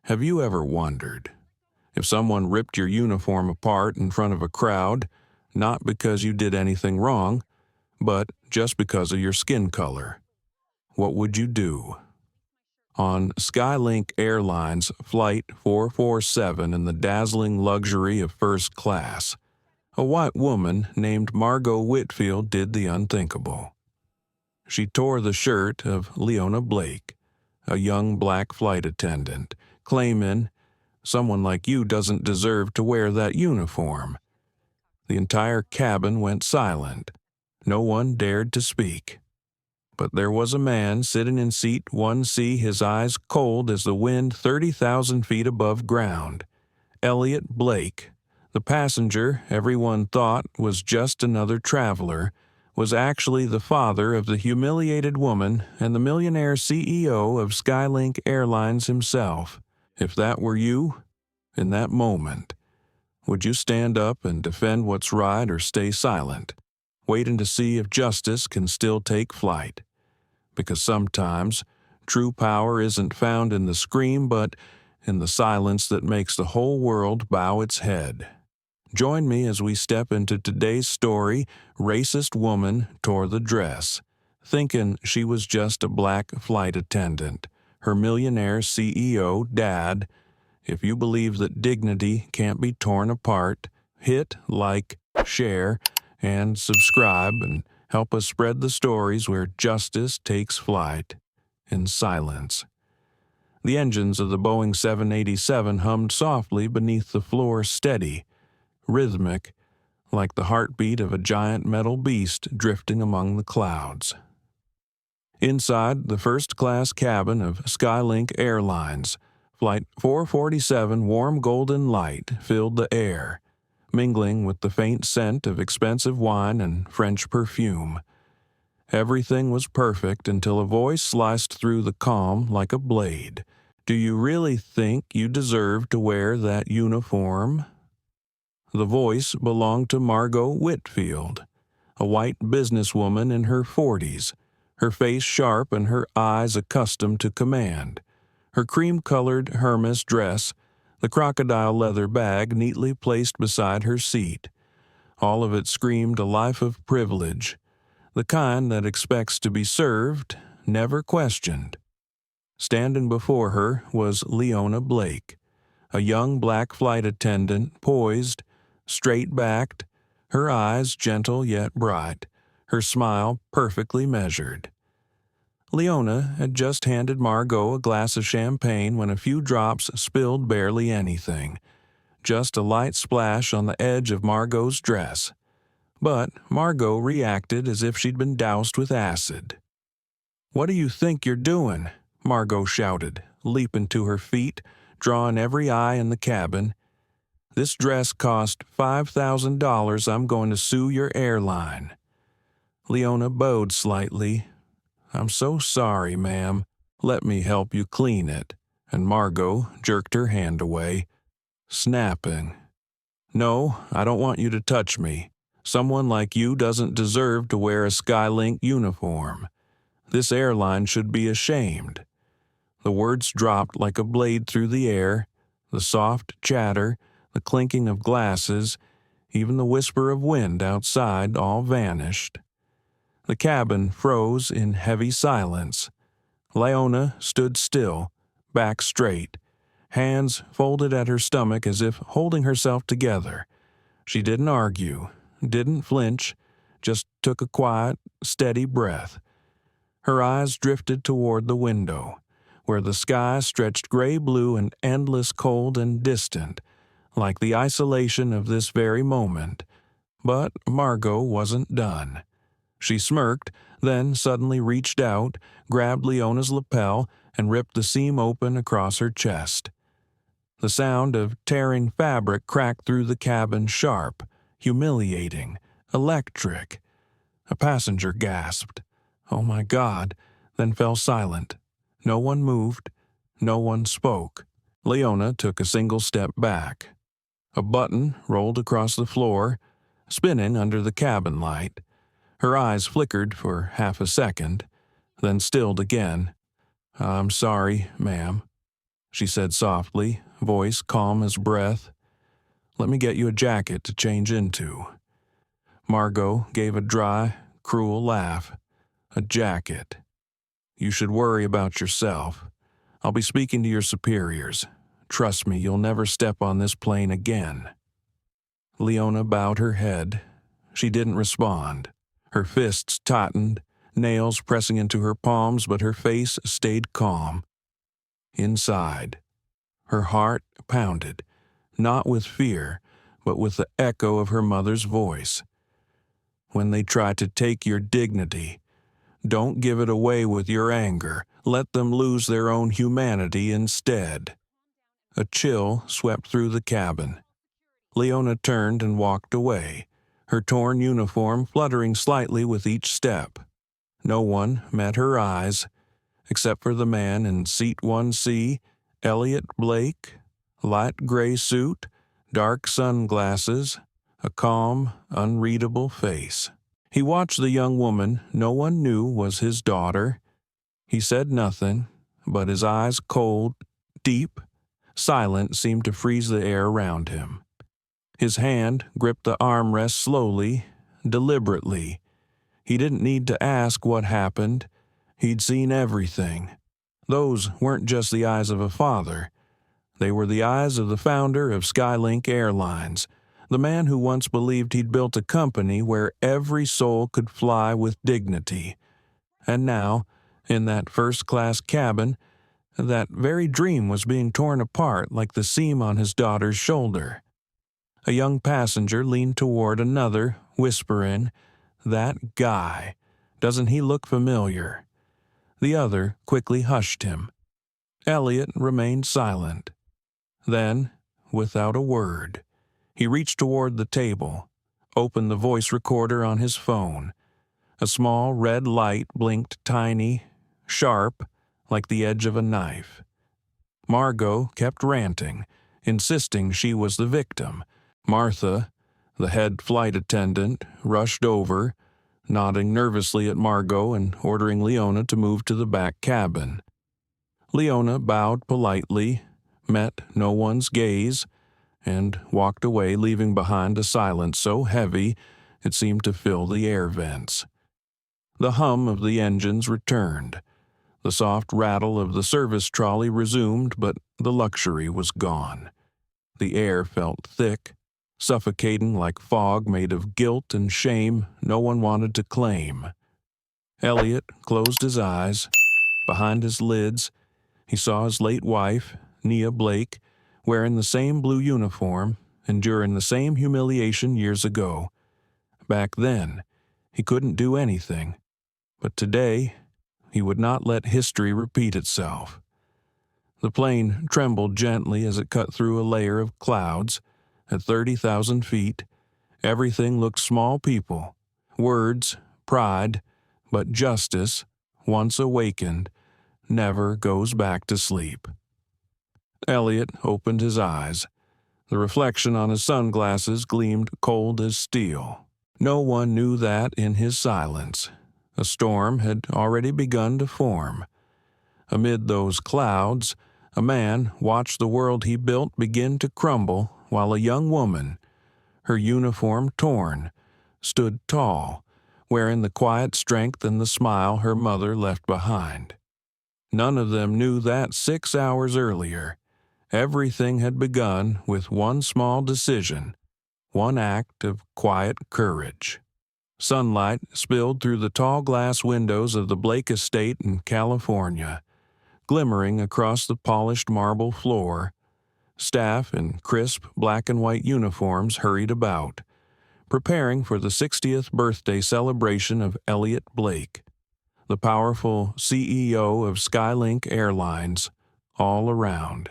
Have you ever wondered if someone ripped your uniform apart in front of a crowd, not because you did anything wrong, but just because of your skin color? What would you do? On SkyLink Airlines Flight 447 in the dazzling luxury of first class, a white woman named Margot Whitfield did the unthinkable. She tore the shirt of Leona Blake, a young black flight attendant, claiming, "Someone like you doesn't deserve to wear that uniform." The entire cabin went silent. No one dared to speak. But there was a man sitting in seat 1C, his eyes cold as the wind 30,000 feet above ground. Elliot Blake, the passenger everyone thought was just another traveler, was actually the father of the humiliated woman and the millionaire CEO of SkyLink Airlines himself. If that were you, in that moment, would you stand up and defend what's right or stay silent, waiting to see if justice can still take flight? Because sometimes true power isn't found in the scream, but in the silence that makes the whole world bow its head. Join me as we step into today's story. Racist woman tore the dress, thinking she was just a black flight attendant. Her millionaire CEO dad. If you believe that dignity can't be torn apart, hit like, share, and subscribe, and help us spread the stories where justice takes flight in silence. The engines of the Boeing 787 hummed softly beneath the floor, steady, rhythmic, like the heartbeat of a giant metal beast drifting among the clouds. Inside the first-class cabin of SkyLink Airlines, Flight 447, warm golden light filled the air, mingling with the faint scent of expensive wine and French perfume. Everything was perfect until a voice sliced through the calm like a blade. "Do you really think you deserve to wear that uniform?" The voice belonged to Margot Whitfield, a white businesswoman in her 40s, her face sharp and her eyes accustomed to command. Her cream-colored Hermes dress, the crocodile leather bag neatly placed beside her seat. All of it screamed a life of privilege, the kind that expects to be served, never questioned. Standing before her was Leona Blake, a young black flight attendant, poised, straight-backed, her eyes gentle yet bright, her smile perfectly measured. Leona had just handed Margot a glass of champagne when a few drops spilled barely anything, just a light splash on the edge of Margot's dress. But Margot reacted as if she'd been doused with acid. "What do you think you're doing?" Margot shouted, leaping to her feet, drawing every eye in the cabin. "This dress cost $5,000. I'm going to sue your airline." Leona bowed slightly. "I'm so sorry, ma'am. Let me help you clean it." And Margot jerked her hand away, snapping, "No, I don't want you to touch me. Someone like you doesn't deserve to wear a SkyLink uniform. This airline should be ashamed." The words dropped like a blade through the air, the soft chatter, the clinking of glasses, even the whisper of wind outside all vanished. The cabin froze in heavy silence. Leona stood still, back straight, hands folded at her stomach as if holding herself together. She didn't argue, didn't flinch, just took a quiet, steady breath. Her eyes drifted toward the window, where the sky stretched gray-blue and endless, cold and distant, like the isolation of this very moment. But Margot wasn't done. She smirked, then suddenly reached out, grabbed Leona's lapel, and ripped the seam open across her chest. The sound of tearing fabric cracked through the cabin, sharp, humiliating, electric. A passenger gasped, "Oh my God," then fell silent. No one moved. No one spoke. Leona took a single step back. A button rolled across the floor, spinning under the cabin light. Her eyes flickered for half a second, then stilled again. "I'm sorry, ma'am." she said softly, voice calm as breath. "Let me get you a jacket to change into." Margot gave a dry, cruel laugh. "A jacket. You should worry about yourself. I'll be speaking to your superiors. Trust me, you'll never step on this plane again." Leona bowed her head. She didn't respond. Her fists tightened, nails pressing into her palms, but her face stayed calm. Inside, her heart pounded, not with fear, but with the echo of her mother's voice. "When they try to take your dignity, don't give it away with your anger. Let them lose their own humanity instead." A chill swept through the cabin. Leona turned and walked away, her torn uniform fluttering slightly with each step. No one met her eyes, except for the man in seat 1C, Elliot Blake, light gray suit, dark sunglasses, a calm, unreadable face. He watched the young woman no one knew was his daughter. He said nothing, but his eyes, cold, deep, silent, seemed to freeze the air around him. His hand gripped the armrest slowly, deliberately. He didn't need to ask what happened. He'd seen everything. Those weren't just the eyes of a father. They were the eyes of the founder of SkyLink Airlines, the man who once believed he'd built a company where every soul could fly with dignity. And now, in that first-class cabin, that very dream was being torn apart like the seam on his daughter's shoulder. A young passenger leaned toward another, whispering, "That guy. Doesn't he look familiar?" The other quickly hushed him. Elliot remained silent. Then, without a word, he reached toward the table, opened the voice recorder on his phone. A small red light blinked tiny, sharp, like the edge of a knife. Margot kept ranting, insisting she was the victim. Martha, the head flight attendant, rushed over, nodding nervously at Margot and ordering Leona to move to the back cabin. Leona bowed politely, met no one's gaze, and walked away, leaving behind a silence so heavy it seemed to fill the air vents. The hum of the engines returned. The soft rattle of the service trolley resumed, but the luxury was gone. The air felt thick, suffocating like fog made of guilt and shame no one wanted to claim. Elliot closed his eyes. Behind his lids, he saw his late wife, Leona Blake, wearing the same blue uniform, enduring the same humiliation years ago. Back then, he couldn't do anything, but today, he would not let history repeat itself. The plane trembled gently as it cut through a layer of clouds. At 30,000 feet, everything looked small people. Words, pride, but justice, once awakened, never goes back to sleep. Elliot opened his eyes. The reflection on his sunglasses gleamed cold as steel. No one knew that in his silence. A storm had already begun to form. Amid those clouds, a man watched the world he built begin to crumble, while a young woman, her uniform torn, stood tall, wearing the quiet strength and the smile her mother left behind. None of them knew that 6 hours earlier, everything had begun with one small decision, one act of quiet courage. Sunlight spilled through the tall glass windows of the Blake estate in California, glimmering across the polished marble floor. Staff in crisp black and white uniforms hurried about, preparing for the 60th birthday celebration of Elliot Blake, the powerful CEO of SkyLink Airlines, all around.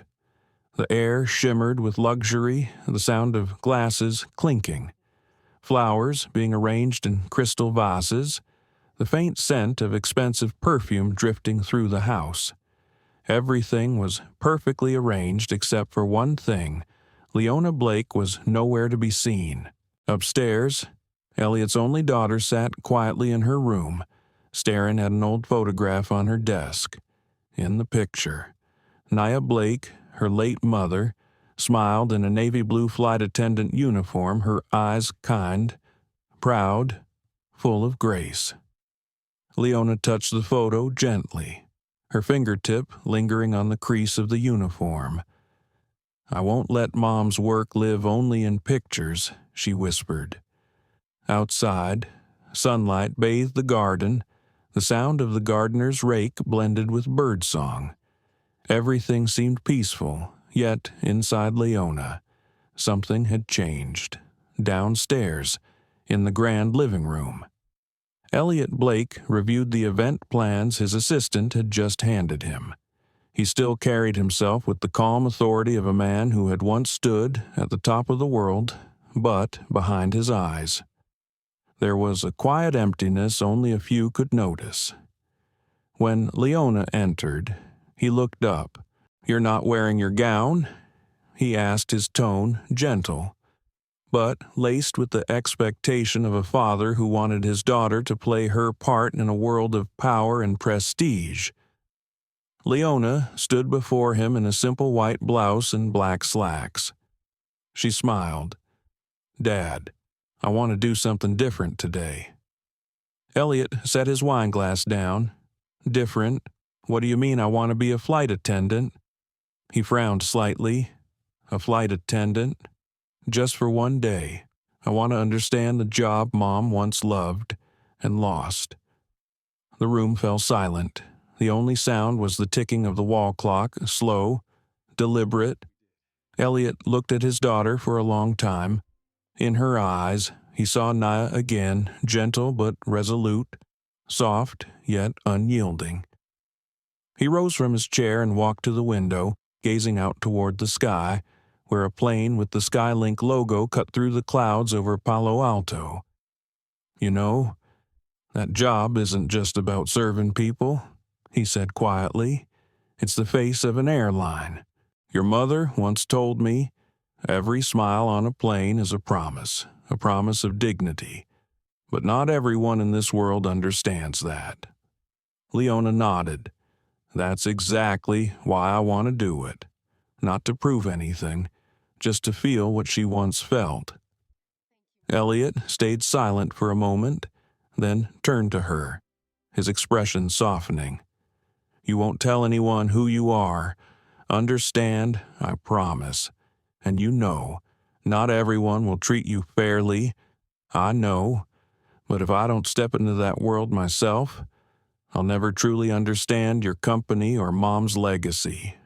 The air shimmered with luxury, the sound of glasses clinking, flowers being arranged in crystal vases, the faint scent of expensive perfume drifting through the house. Everything was perfectly arranged except for one thing. Leona Blake was nowhere to be seen. Upstairs, Elliot's only daughter sat quietly in her room, staring at an old photograph on her desk. In the picture, Nia Blake, her late mother, smiled in a navy blue flight attendant uniform, her eyes kind, proud, full of grace. Leona touched the photo gently, her fingertip lingering on the crease of the uniform. "I won't let Mom's work live only in pictures," she whispered. Outside, sunlight bathed the garden, the sound of the gardener's rake blended with birdsong. Everything seemed peaceful, yet inside Leona, something had changed. Downstairs, in the grand living room, Elliot Blake reviewed the event plans his assistant had just handed him. He still carried himself with the calm authority of a man who had once stood at the top of the world, but behind his eyes there was a quiet emptiness only a few could notice. When Leona entered, he looked up. "You're not wearing your gown?" he asked, his tone gentle, but laced with the expectation of a father who wanted his daughter to play her part in a world of power and prestige. Leona stood before him in a simple white blouse and black slacks. She smiled. "Dad, I want to do something different today." Elliot set his wine glass down. "Different? What do you mean I want to be a flight attendant?" He frowned slightly. "A flight attendant? Just for one day. I want to understand the job Mom once loved and lost." The room fell silent. The only sound was the ticking of the wall clock, slow, deliberate. Elliot looked at his daughter for a long time. In her eyes, he saw Nia again, gentle but resolute, soft yet unyielding. He rose from his chair and walked to the window, gazing out toward the sky, where a plane with the SkyLink logo cut through the clouds over Palo Alto. "You know, that job isn't just about serving people," he said quietly. "It's the face of an airline. Your mother once told me, every smile on a plane is a promise of dignity. But not everyone in this world understands that." Leona nodded. "That's exactly why I want to do it. Not to prove anything, just to feel what she once felt." Elliot stayed silent for a moment, then turned to her, his expression softening. "You won't tell anyone who you are. Understand, I promise. And you know, not everyone will treat you fairly. I know. But if I don't step into that world myself, I'll never truly understand your company or Mom's legacy."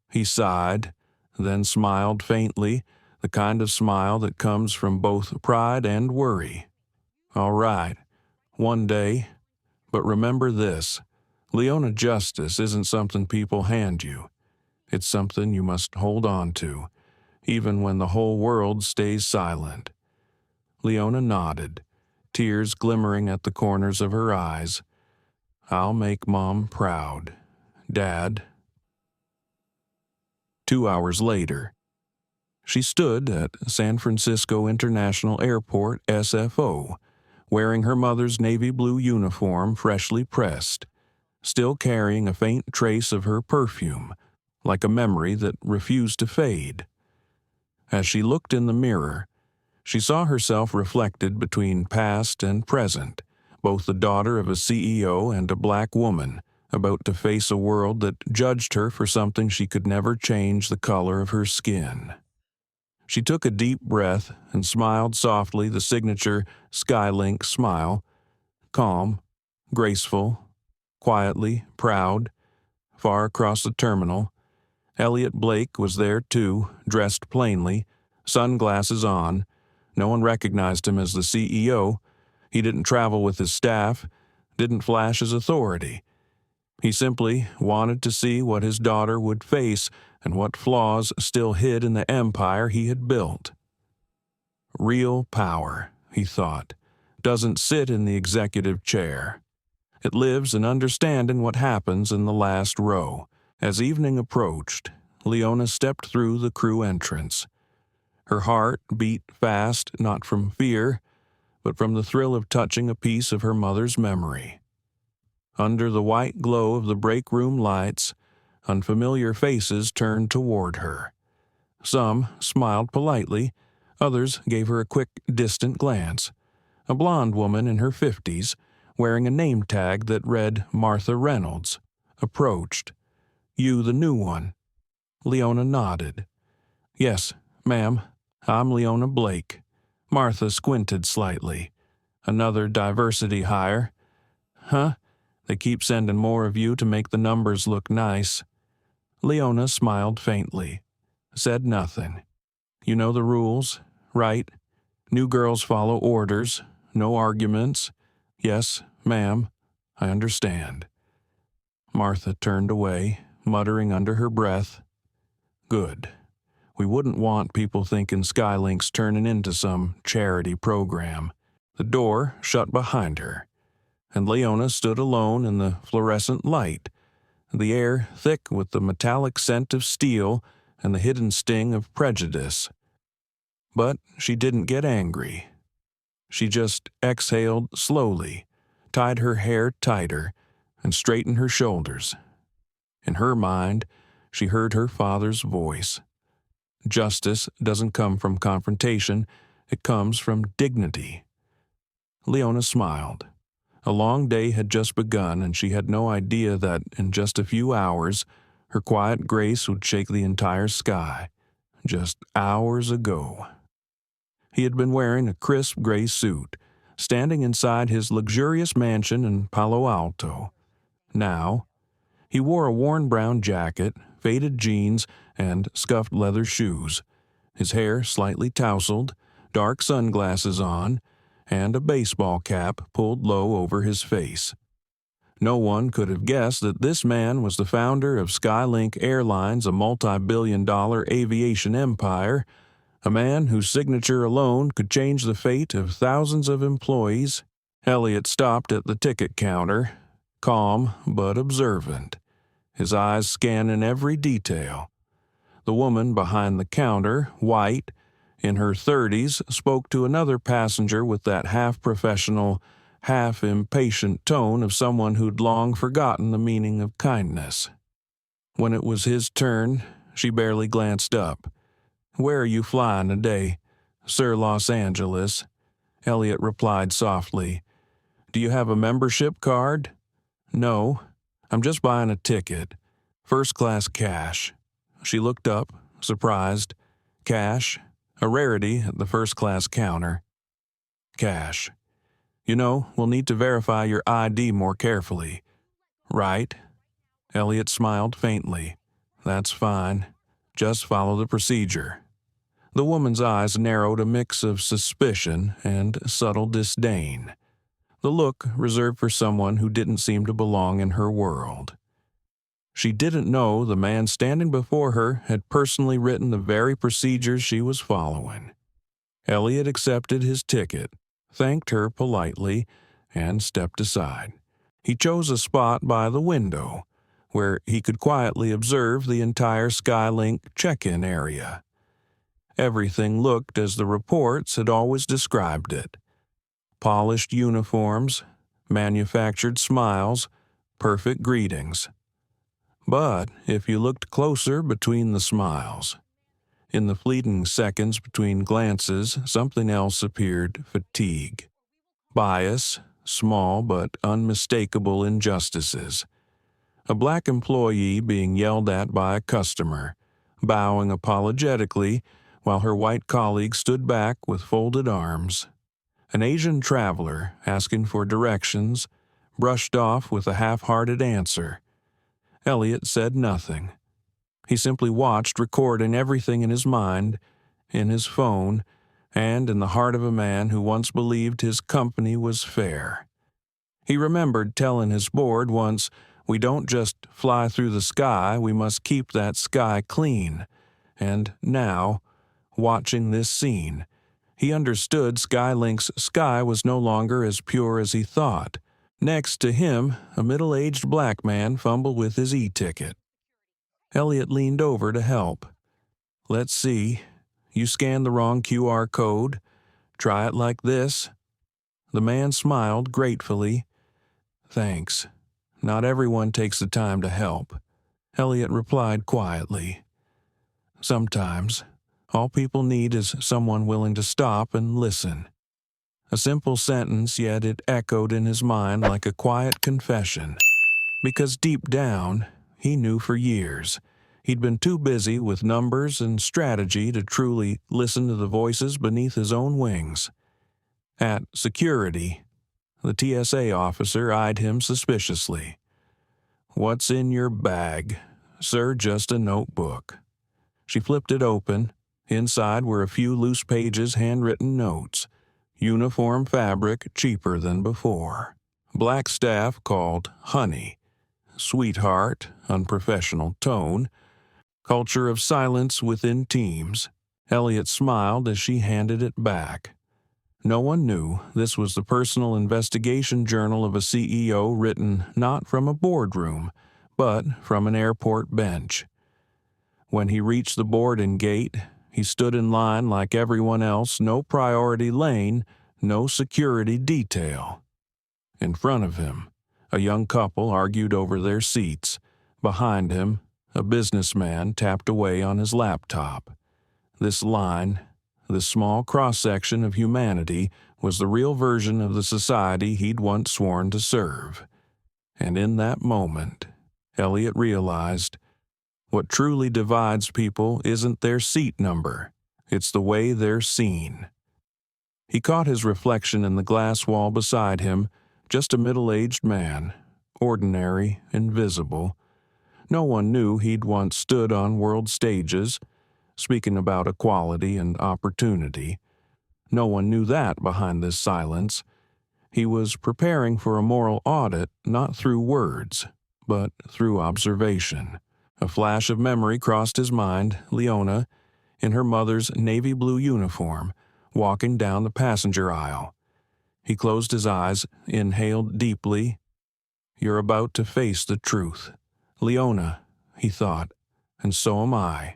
He sighed, then smiled faintly, the kind of smile that comes from both pride and worry. "All right, one day. But remember this, Leona justice isn't something people hand you. It's something you must hold on to, even when the whole world stays silent." Leona nodded, tears glimmering at the corners of her eyes. "I'll make Mom proud. Dad." 2 hours later, she stood at San Francisco International Airport, SFO, wearing her mother's navy blue uniform freshly pressed, still carrying a faint trace of her perfume, like a memory that refused to fade. As she looked in the mirror, she saw herself reflected between past and present, both the daughter of a CEO and a black woman, about to face a world that judged her for something she could never change: the color of her skin. She took a deep breath and smiled softly, the signature SkyLink smile, calm, graceful, quietly proud. Far across the terminal, Elliot Blake was there too, dressed plainly, sunglasses on. No one recognized him as the CEO. He didn't travel with his staff, didn't flash his authority. He simply wanted to see what his daughter would face and what flaws still hid in the empire he had built. Real power, he thought, doesn't sit in the executive chair. It lives in understanding what happens in the last row. As evening approached, Leona stepped through the crew entrance. Her heart beat fast, not from fear, but from the thrill of touching a piece of her mother's memory. Under the white glow of the break room lights, Unfamiliar faces turned toward her. Some smiled politely, others gave her a quick, distant glance. A blonde woman in her 50s, wearing a name tag that read Martha Reynolds, approached. "You the new one?" Leona nodded. "Yes, ma'am. I'm Leona Blake." Martha squinted slightly. "Another diversity hire?" "Huh? They keep sending more of you to make the numbers look nice." Leona smiled faintly, said nothing. "You know the rules, right? New girls follow orders, no arguments." "Yes, ma'am, I understand." Martha turned away, muttering under her breath, "Good. We wouldn't want people thinking SkyLink's turning into some charity program." The door shut behind her, and Leona stood alone in the fluorescent light, the air thick with the metallic scent of steel and the hidden sting of prejudice. But she didn't get angry. She just exhaled slowly, tied her hair tighter, and straightened her shoulders. In her mind, she heard her father's voice. Justice doesn't come from confrontation, it comes from dignity. Leona smiled. A long day had just begun, and she had no idea that in just a few hours, her quiet grace would shake the entire sky. Just hours ago. He had been wearing a crisp gray suit, standing inside his luxurious mansion in Palo Alto. Now, he wore a worn brown jacket, faded jeans, and scuffed leather shoes, his hair slightly tousled, dark sunglasses on, and a baseball cap pulled low over his face. No one could have guessed that this man was the founder of SkyLink Airlines, a multi-billion-dollar aviation empire, a man whose signature alone could change the fate of thousands of employees. Elliot stopped at the ticket counter, calm but observant, his eyes scanning every detail. The woman behind the counter, white, in her 30s, spoke to another passenger with that half-professional, half-impatient tone of someone who'd long forgotten the meaning of kindness. When it was his turn, she barely glanced up. "Where are you flying today?" "Sir, Los Angeles." Elliot replied softly. "Do you have a membership card?" "No. I'm just buying a ticket. First-class cash." She looked up, surprised. "Cash? A rarity at the first-class counter." "Cash. You know, we'll need to verify your ID more carefully." "Right." Elliot smiled faintly. "That's fine. Just follow the procedure." The woman's eyes narrowed a mix of suspicion and subtle disdain, the look reserved for someone who didn't seem to belong in her world. She didn't know the man standing before her had personally written the very procedures she was following. Elliot accepted his ticket, thanked her politely, and stepped aside. He chose a spot by the window, where he could quietly observe the entire SkyLink check-in area. Everything looked as the reports had always described it. Polished uniforms, manufactured smiles, perfect greetings. But if you looked closer between the smiles, in the fleeting seconds between glances, something else appeared: fatigue, bias, small but unmistakable injustices. A black employee being yelled at by a customer, bowing apologetically while her white colleague stood back with folded arms. An Asian traveler asking for directions, brushed off with a half-hearted answer. Elliot said nothing. He simply watched, recording everything in his mind, in his phone, and in the heart of a man who once believed his company was fair. He remembered telling his board once, "We don't just fly through the sky, we must keep that sky clean." And now, watching this scene, he understood SkyLink's sky was no longer as pure as he thought. Next to him, a middle-aged black man fumbled with his e-ticket. Elliot leaned over to help. "Let's see. You scanned the wrong QR code. Try it like this." The man smiled gratefully. "Thanks. Not everyone takes the time to help." Elliot replied quietly. Sometimes, all people need is someone willing to stop and listen. A simple sentence, yet it echoed in his mind like a quiet confession. Because deep down, he knew for years, he'd been too busy with numbers and strategy to truly listen to the voices beneath his own wings. At security, the TSA officer eyed him suspiciously. "What's in your bag?" "Sir, just a notebook." She flipped it open. Inside were a few loose pages, handwritten notes. Uniform fabric cheaper than before. Black staff called honey. Sweetheart, unprofessional tone. Culture of silence within teams. Elliot smiled as she handed it back. No one knew this was the personal investigation journal of a CEO written not from a boardroom, but from an airport bench. When he reached the boarding gate, he stood in line like everyone else, no priority lane, no security detail. In front of him, a young couple argued over their seats. Behind him, a businessman tapped away on his laptop. This line, this small cross-section of humanity, was the real version of the society he'd once sworn to serve. And in that moment, Elliot realized what truly divides people isn't their seat number, it's the way they're seen. He caught his reflection in the glass wall beside him, just a middle-aged man, ordinary, invisible. No one knew he'd once stood on world stages, speaking about equality and opportunity. No one knew that behind this silence. He was preparing for a moral audit, not through words, but through observation. A flash of memory crossed his mind. Leona, in her mother's navy blue uniform, walking down the passenger aisle. He closed his eyes, inhaled deeply. "You're about to face the truth. Leona," he thought, "and so am I."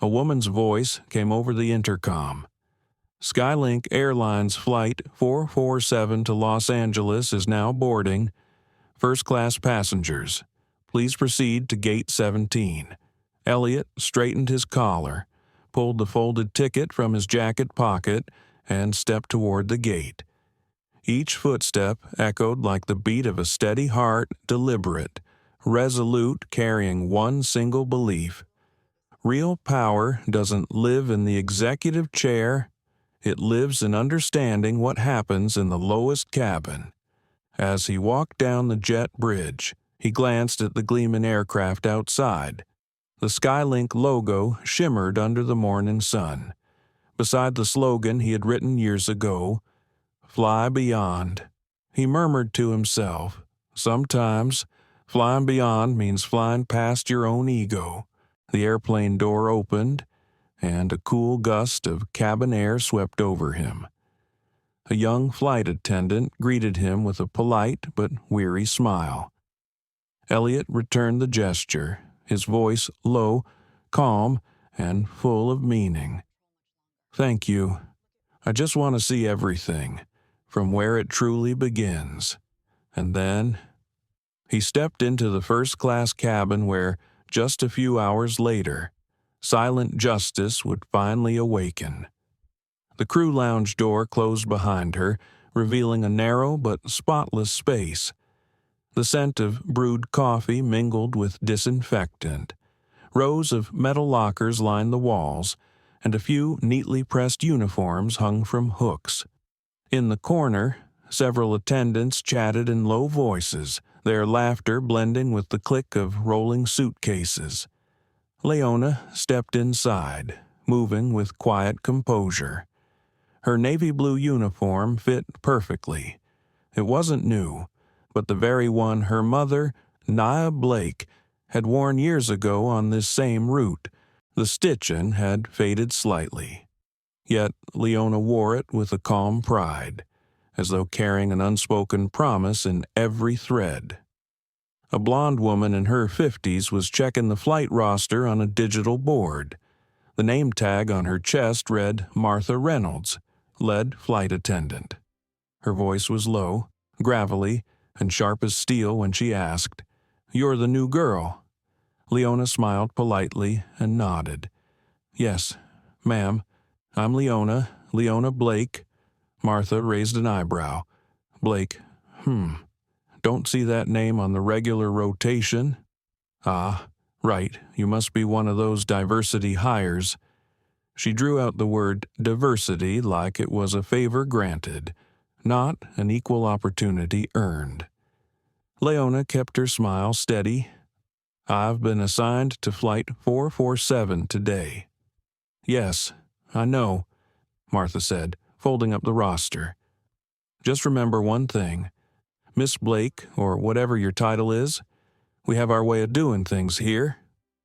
A woman's voice came over the intercom. "SkyLink Airlines Flight 447 to Los Angeles is now boarding. First-class passengers. Please proceed to Gate 17. Elliot straightened his collar, pulled the folded ticket from his jacket pocket, and stepped toward the gate. Each footstep echoed like the beat of a steady heart, deliberate, resolute, carrying one single belief. Real power doesn't live in the executive chair. It lives in understanding what happens in the lowest cabin. As he walked down the jet bridge, he glanced at the gleaming aircraft outside. The SkyLink logo shimmered under the morning sun. Beside the slogan he had written years ago, "Fly Beyond," he murmured to himself, "Sometimes, flying beyond means flying past your own ego." The airplane door opened, and a cool gust of cabin air swept over him. A young flight attendant greeted him with a polite but weary smile. Elliot returned the gesture, his voice low, calm, and full of meaning. "Thank you. I just want to see everything, from where it truly begins." And then he stepped into the first-class cabin where, just a few hours later, silent justice would finally awaken. The crew lounge door closed behind her, revealing a narrow but spotless space. The scent of brewed coffee mingled with disinfectant. Rows of metal lockers lined the walls, and a few neatly pressed uniforms hung from hooks. In the corner, several attendants chatted in low voices, their laughter blending with the click of rolling suitcases. Leona stepped inside, moving with quiet composure. Her navy blue uniform fit perfectly. It wasn't new, but the very one her mother, Leona Blake, had worn years ago on this same route. The stitching had faded slightly. Yet Leona wore it with a calm pride, as though carrying an unspoken promise in every thread. A blonde woman in her 50s was checking the flight roster on a digital board. The name tag on her chest read Martha Reynolds, lead flight attendant. Her voice was low, gravelly, and sharp as steel when she asked, "You're the new girl?" Leona smiled politely and nodded. "Yes, ma'am. I'm Leona Blake." Martha raised an eyebrow. Blake, don't see that name on the regular rotation. Ah, right, you must be one of those diversity hires. She drew out the word diversity like it was a favor granted, not an equal opportunity earned. Leona kept her smile steady. "I've been assigned to Flight 447 today." "Yes, I know," Martha said, folding up the roster. "Just remember one thing. Miss Blake, or whatever your title is, we have our way of doing things here.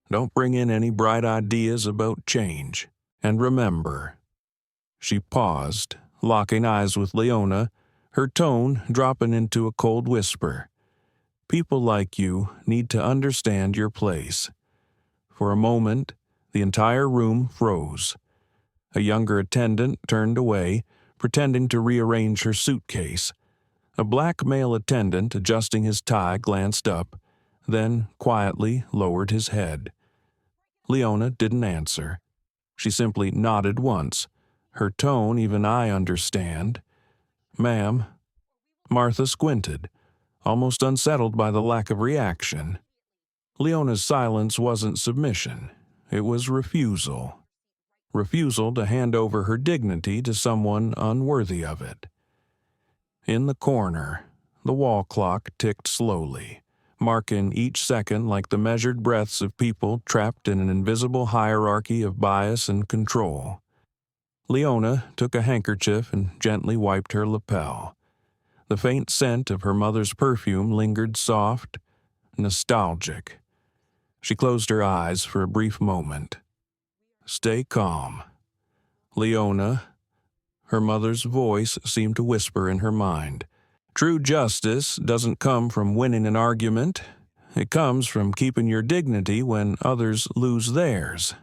Don't bring in any bright ideas about change. And remember." She paused, locking eyes with Leona, her tone dropping into a cold whisper. "People like you need to understand your place." For a moment, the entire room froze. A younger attendant turned away, pretending to rearrange her suitcase. A black male attendant adjusting his tie glanced up, then quietly lowered his head. Leona didn't answer. She simply nodded once. Her tone even I understand. "Ma'am." Martha squinted, almost unsettled by the lack of reaction. Leona's silence wasn't submission. It was refusal. Refusal to hand over her dignity to someone unworthy of it. In the corner, the wall clock ticked slowly, marking each second like the measured breaths of people trapped in an invisible hierarchy of bias and control. Leona took a handkerchief and gently wiped her lapel. The faint scent of her mother's perfume lingered soft, nostalgic. She closed her eyes for a brief moment. "Stay calm. Leona." Her mother's voice seemed to whisper in her mind. "True justice doesn't come from winning an argument. It comes from keeping your dignity when others lose theirs."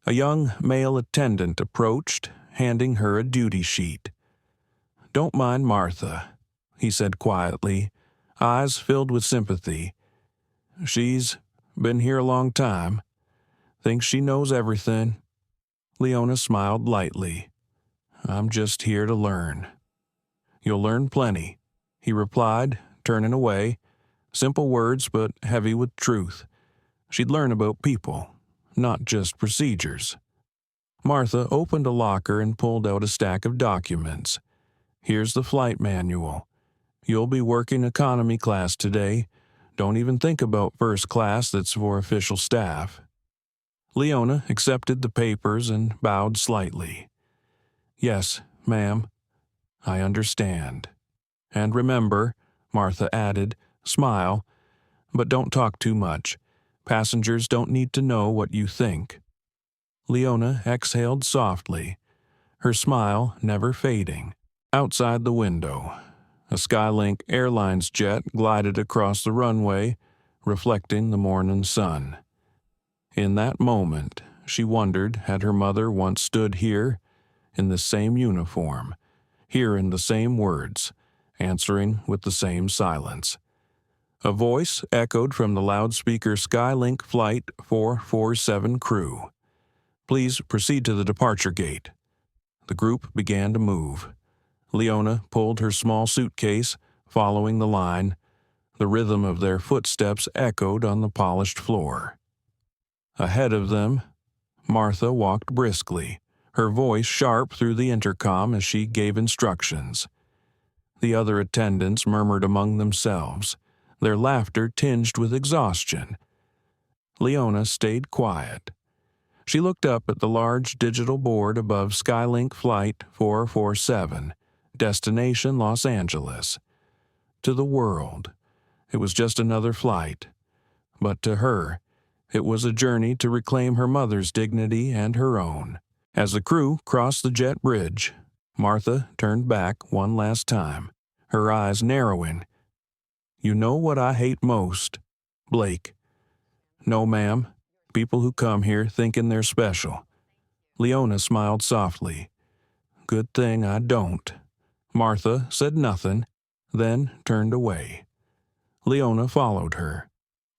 A young male attendant approached, handing her a duty sheet. "Don't mind Martha," he said quietly, eyes filled with sympathy. "She's been here a long time. Thinks she knows everything." Leona smiled lightly. "I'm just here to learn." "You'll learn plenty," he replied, turning away. Simple words, but heavy with truth. She'd learn about people, not just procedures. Martha opened a locker and pulled out a stack of documents. "Here's the flight manual. You'll be working economy class today. Don't even think about first class, that's for official staff." Leona accepted the papers and bowed slightly. "Yes, ma'am. I understand. And remember," Martha added, "smile, but don't talk too much. Passengers don't need to know what you think." Leona exhaled softly, her smile never fading. Outside the window, a SkyLink Airlines jet glided across the runway, reflecting the morning sun. In that moment, she wondered had her mother once stood here, in the same uniform, hearing the same words, answering with the same silence. A voice echoed from the loudspeaker SkyLink Flight 447 crew. "Please proceed to the departure gate." The group began to move. Leona pulled her small suitcase, following the line. The rhythm of their footsteps echoed on the polished floor. Ahead of them, Martha walked briskly, her voice sharp through the intercom as she gave instructions. The other attendants murmured among themselves, their laughter tinged with exhaustion. Leona stayed quiet. She looked up at the large digital board above SkyLink Flight 447, destination Los Angeles. To the world, it was just another flight. But to her, it was a journey to reclaim her mother's dignity and her own. As the crew crossed the jet bridge, Martha turned back one last time, her eyes narrowing. "You know what I hate most, Blake." "No, ma'am. People who come here thinking they're special." Leona smiled softly. "Good thing I don't." Martha said nothing, then turned away. Leona followed her.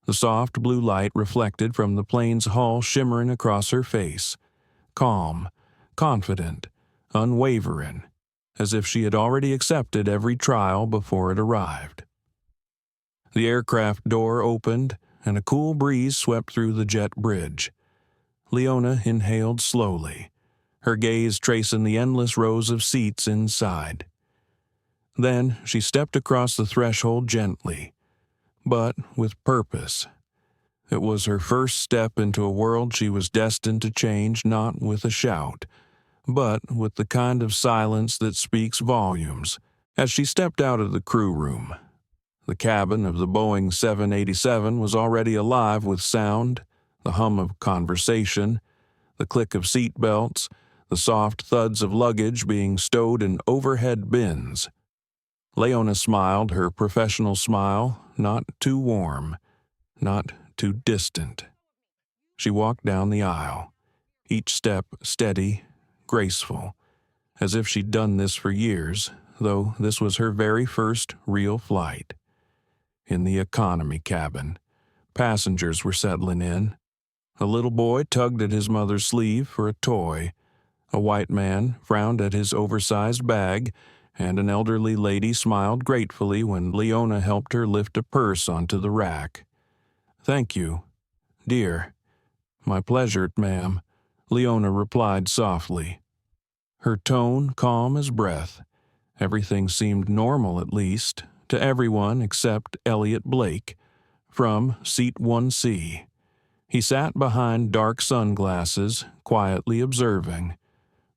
the soft blue light reflected from the plane's hull shimmering across her face, calm, confident, unwavering, as if she had already accepted every trial before it arrived. The aircraft door opened, and a cool breeze swept through the jet bridge. Leona inhaled slowly, her gaze tracing the endless rows of seats inside. Then she stepped across the threshold gently, but with purpose. It was her first step into a world she was destined to change, not with a shout, but with the kind of silence that speaks volumes. As she stepped out of the crew room, the cabin of the Boeing 787 was already alive with sound, the hum of conversation, the click of seat belts, the soft thuds of luggage being stowed in overhead bins. Leona smiled her professional smile, not too warm, not too distant. She walked down the aisle, each step steady, graceful, as if she'd done this for years, though this was her very first real flight. In the economy cabin, passengers were settling in. A little boy tugged at his mother's sleeve for a toy. A white man frowned at his oversized bag, and an elderly lady smiled gratefully when Leona helped her lift a purse onto the rack. "Thank you, dear." "My pleasure, ma'am," Leona replied softly. Her tone calm as breath. Everything seemed normal, at least, to everyone except Elliot Blake, from Seat 1C. He sat behind dark sunglasses, quietly observing.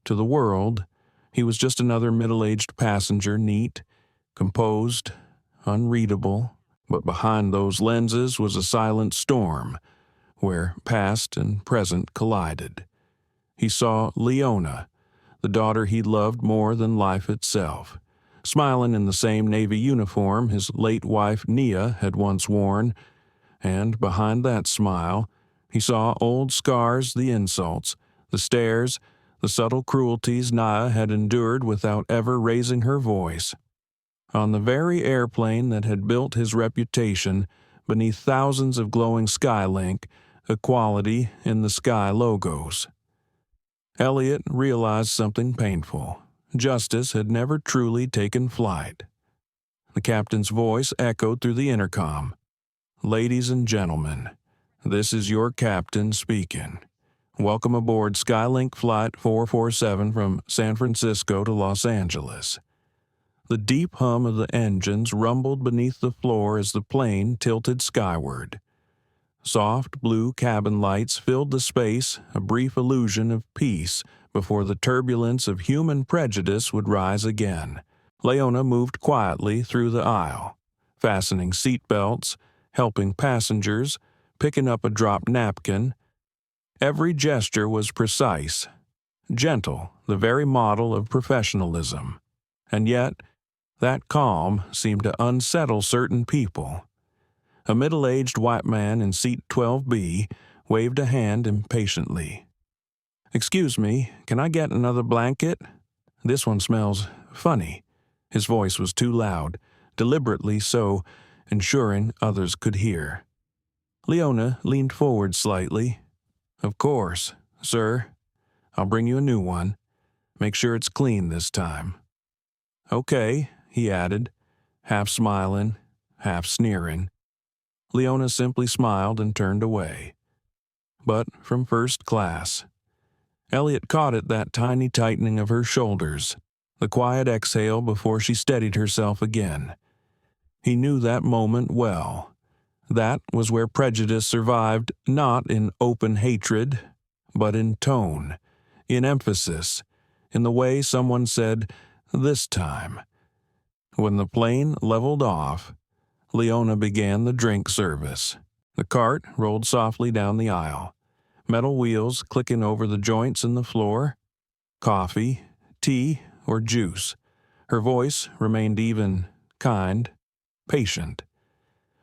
To the world, he was just another middle-aged passenger, neat, composed, unreadable, but behind those lenses was a silent storm, where past and present collided. He saw Leona, the daughter he loved more than life itself, smiling in the same Navy uniform his late wife Nia had once worn, and behind that smile, he saw old scars, the insults, the stares, the subtle cruelties Nia had endured without ever raising her voice. On the very airplane that had built his reputation, beneath thousands of glowing SkyLink, equality in the sky logos. Elliot realized something painful. Justice had never truly taken flight. The captain's voice echoed through the intercom. "Ladies and gentlemen, this is your captain speaking. Welcome aboard SkyLink Flight 447 from San Francisco to Los Angeles." The deep hum of the engines rumbled beneath the floor as the plane tilted skyward. Soft blue cabin lights filled the space, a brief illusion of peace before the turbulence of human prejudice would rise again. Leona moved quietly through the aisle, fastening seat belts, helping passengers, picking up a dropped napkin. Every gesture was precise, gentle, the very model of professionalism. And yet, that calm seemed to unsettle certain people. A middle-aged white man in seat 12B waved a hand impatiently. "Excuse me, can I get another blanket? This one smells funny." His voice was too loud, deliberately so, ensuring others could hear. Leona leaned forward slightly. "Of course, sir. I'll bring you a new one. Make sure it's clean this time." "Okay," he added, half smiling, half sneering. Leona simply smiled and turned away. But from first class. Elliot caught at that tiny tightening of her shoulders, the quiet exhale before she steadied herself again. He knew that moment well. That was where prejudice survived, not in open hatred, but in tone, in emphasis, in the way someone said, "this time." When the plane leveled off, Leona began the drink service. The cart rolled softly down the aisle, metal wheels clicking over the joints in the floor. Coffee, tea, or juice. Her voice remained even, kind, patient.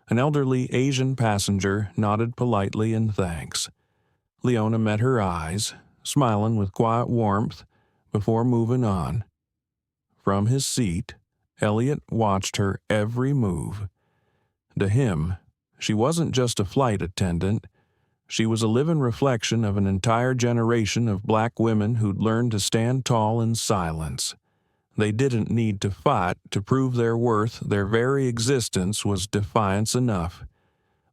An elderly Asian passenger nodded politely in thanks. Leona met her eyes, smiling with quiet warmth, before moving on. From his seat, Elliot watched her every move. To him, She wasn't just a flight attendant. She was a living reflection of an entire generation of black women who'd learned to stand tall in silence. They didn't need to fight to prove their worth. Their very existence was defiance enough.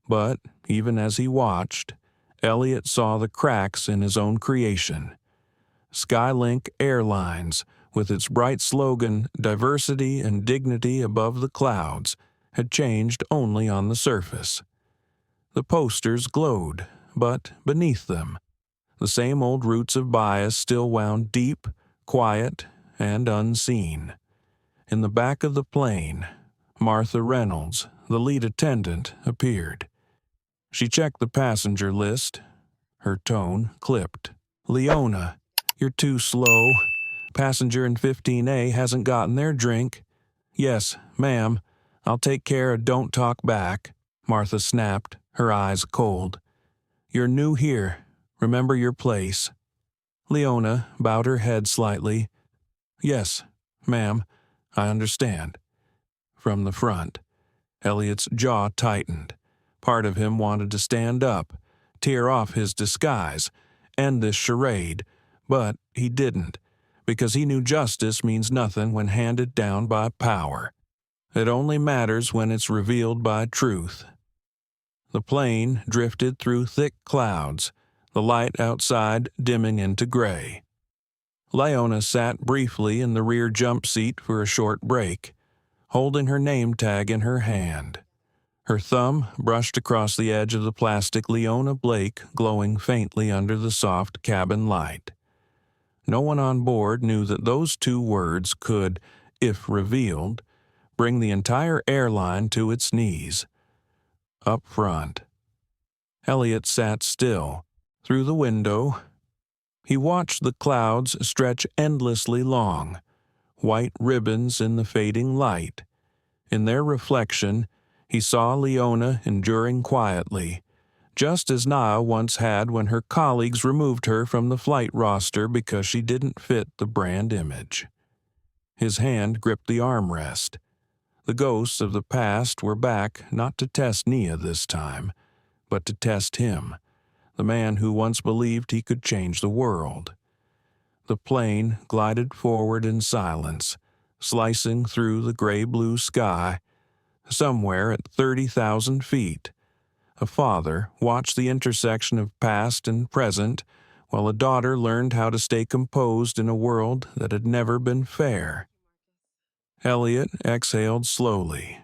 But, even as he watched, Elliot saw the cracks in his own creation. SkyLink Airlines, with its bright slogan, "Diversity and Dignity Above the Clouds," had changed only on the surface. The posters glowed, but beneath them, the same old roots of bias still wound deep, quiet, and unseen. In the back of the plane, Martha Reynolds, the lead attendant, appeared. She checked the passenger list. Her tone clipped. "Leona, you're too slow. Passenger in 15A hasn't gotten their drink." "Yes, ma'am. I'll take care of don't talk back," Martha snapped, her eyes cold. "You're new here. Remember your place." Leona bowed her head slightly. "Yes, ma'am, I understand." From the front, Elliot's jaw tightened. Part of him wanted to stand up, tear off his disguise, end this charade, but he didn't, because he knew justice means nothing when handed down by power. It only matters when it's revealed by truth. The plane drifted through thick clouds, the light outside dimming into gray. Leona sat briefly in the rear jump seat for a short break, holding her name tag in her hand. Her thumb brushed across the edge of the plastic Leona Blake glowing faintly under the soft cabin light. No one on board knew that those two words could, if revealed, bring the entire airline to its knees. Up front, Elliot sat still. Through the window, he watched the clouds stretch endlessly long, white ribbons in the fading light. In their reflection, he saw Leona enduring quietly, just as Naa once had when her colleagues removed her from the flight roster because she didn't fit the brand image. His hand gripped the armrest. The ghosts of the past were back not to test Nia this time, but to test him, the man who once believed he could change the world. The plane glided forward in silence, slicing through the gray-blue sky. Somewhere at 30,000 feet, a father watched the intersection of past and present while a daughter learned how to stay composed in a world that had never been fair. Elliot exhaled slowly.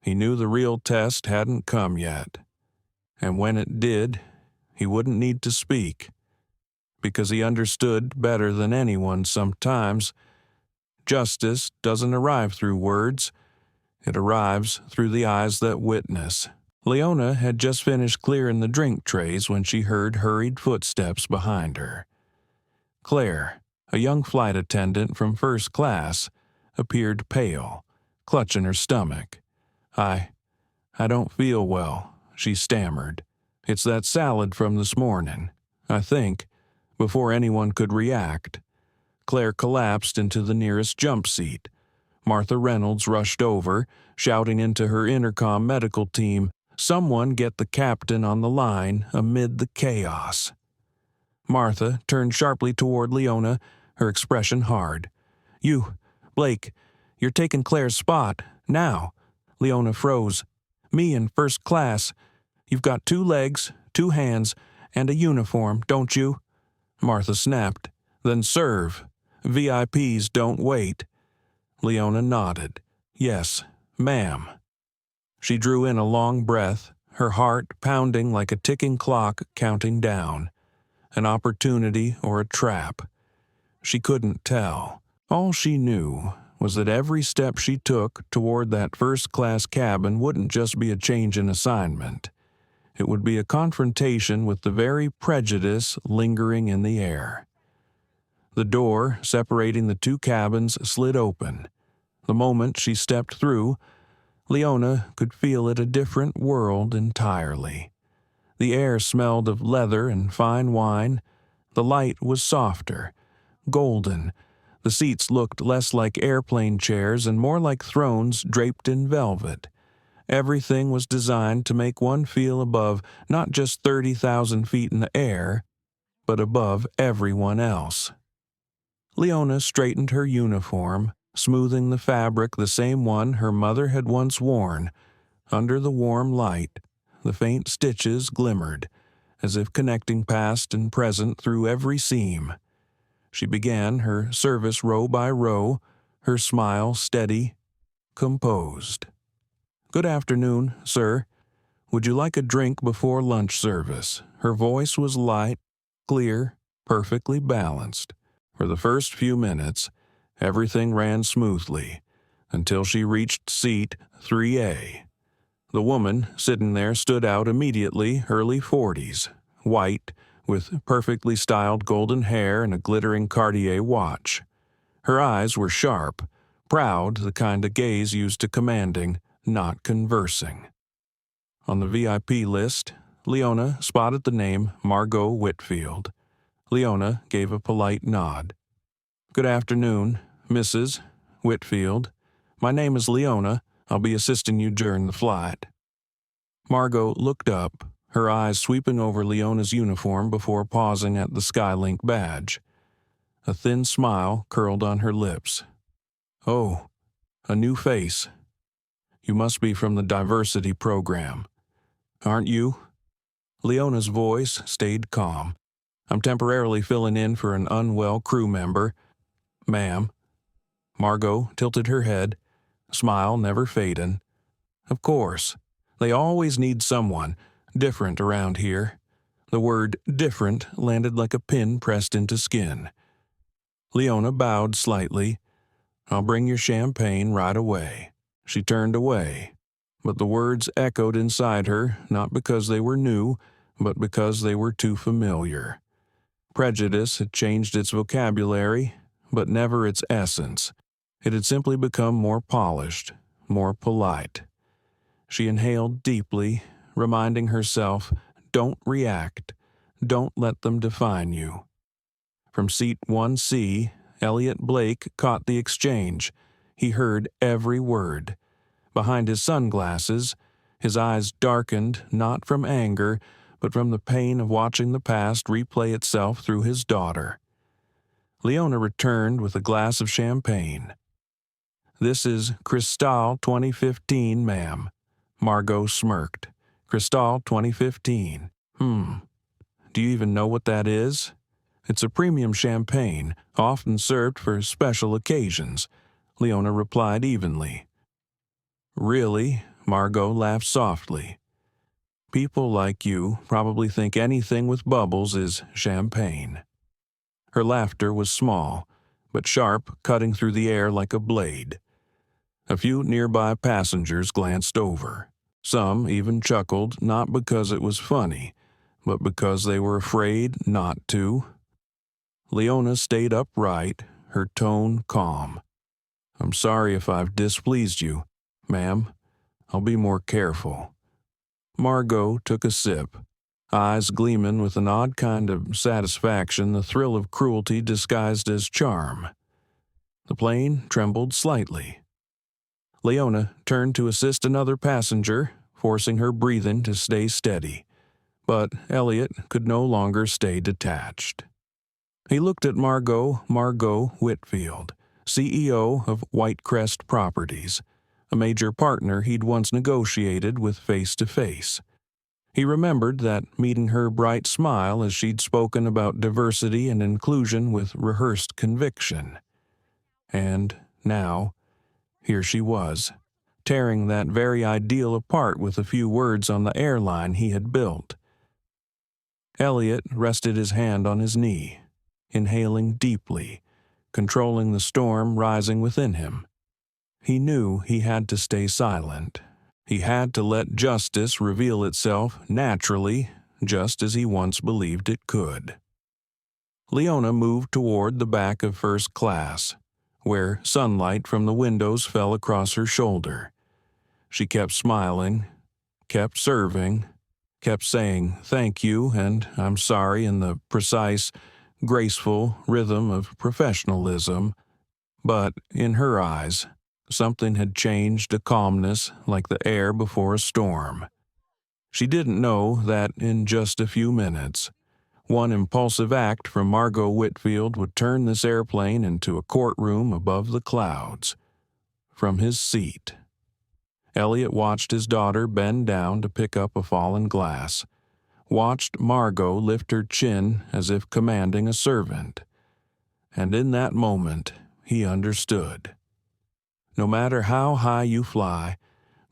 He knew the real test hadn't come yet, and when it did, he wouldn't need to speak, because he understood better than anyone sometimes. Justice doesn't arrive through words. It arrives through the eyes that witness. Leona had just finished clearing the drink trays when she heard hurried footsteps behind her. Claire, a young flight attendant from first class, appeared pale, clutching her stomach. I don't feel well," she stammered. "It's that salad from this morning, I think." Before anyone could react, Claire collapsed into the nearest jump seat. Martha Reynolds rushed over, shouting into her intercom medical team, "Someone get the captain on the line," amid the chaos. Martha turned sharply toward Leona, her expression hard. "You, Blake, you're taking Claire's spot, now." Leona froze. "Me in first class. You've got 2 legs, 2 hands, and a uniform, don't you?" Martha snapped. "Then serve. VIPs don't wait." Leona nodded. "Yes, ma'am." She drew in a long breath, her heart pounding like a ticking clock counting down. An opportunity or a trap. She couldn't tell. All she knew was that every step she took toward that first-class cabin wouldn't just be a change in assignment. It would be a confrontation with the very prejudice lingering in the air. The door separating the 2 cabins slid open. The moment she stepped through, Leona could feel it a different world entirely. The air smelled of leather and fine wine. The light was softer, golden. The seats looked less like airplane chairs and more like thrones draped in velvet. Everything was designed to make one feel above not just 30,000 feet in the air, but above everyone else. Leona straightened her uniform, smoothing the fabric the same one her mother had once worn. Under the warm light, the faint stitches glimmered, as if connecting past and present through every seam. She began her service row by row, her smile steady, composed. "Good afternoon, sir. Would you like a drink before lunch service?" Her voice was light, clear, perfectly balanced. For the first few minutes, everything ran smoothly, until she reached seat 3A. The woman sitting there stood out immediately, early 40s, white, with perfectly styled golden hair and a glittering Cartier watch. Her eyes were sharp, proud, the kind of gaze used to commanding, not conversing. On the VIP list, Leona spotted the name Margot Whitfield. Leona gave a polite nod. "Good afternoon, Mrs. Whitfield. My name is Leona. I'll be assisting you during the flight." Margot looked up, her eyes sweeping over Leona's uniform before pausing at the SkyLink badge. A thin smile curled on her lips. "Oh, a new face. You must be from the diversity program, aren't you?" Leona's voice stayed calm. "I'm temporarily filling in for an unwell crew member, ma'am." Margot tilted her head, smile never fading. "Of course. They always need someone different around here." The word different landed like a pin pressed into skin. Leona bowed slightly. "I'll bring your champagne right away." She turned away, but the words echoed inside her, not because they were new, but because they were too familiar. Prejudice had changed its vocabulary, but never its essence. It had simply become more polished, more polite. She inhaled deeply, reminding herself, don't react. Don't let them define you. From seat 1C, Elliot Blake caught the exchange. He heard every word. Behind his sunglasses, his eyes darkened not from anger, but from the pain of watching the past replay itself through his daughter. Leona returned with a glass of champagne. "This is Cristal 2015, ma'am." Margot smirked. "Cristal 2015. Do you even know what that is?" "It's a premium champagne, often served for special occasions," Leona replied evenly. "Really?" Margot laughed softly. "People like you probably think anything with bubbles is champagne." Her laughter was small, but sharp, cutting through the air like a blade. A few nearby passengers glanced over. Some even chuckled, not because it was funny, but because they were afraid not to. Leona stayed upright, her tone calm. "I'm sorry if I've displeased you, ma'am. I'll be more careful." Margot took a sip, eyes gleaming with an odd kind of satisfaction, the thrill of cruelty disguised as charm. The plane trembled slightly. Leona turned to assist another passenger, forcing her breathing to stay steady. But Elliot could no longer stay detached. He looked at Margot Whitfield, CEO of Whitecrest Properties, a major partner he'd once negotiated with face-to-face. He remembered that meeting her bright smile as she'd spoken about diversity and inclusion with rehearsed conviction. And now, here she was, tearing that very ideal apart with a few words on the airline he had built. Elliot rested his hand on his knee, inhaling deeply, controlling the storm rising within him. He knew he had to stay silent. He had to let justice reveal itself naturally, just as he once believed it could. Leona moved toward the back of first class, where sunlight from the windows fell across her shoulder. She kept smiling, kept serving, kept saying thank you and I'm sorry in the precise, graceful rhythm of professionalism, but in her eyes, Something had changed to calmness like the air before a storm. She didn't know that in just a few minutes, one impulsive act from Margot Whitfield would turn this airplane into a courtroom above the clouds. From his seat, Elliot watched his daughter bend down to pick up a fallen glass, watched Margot lift her chin as if commanding a servant. And in that moment, he understood. No matter how high you fly,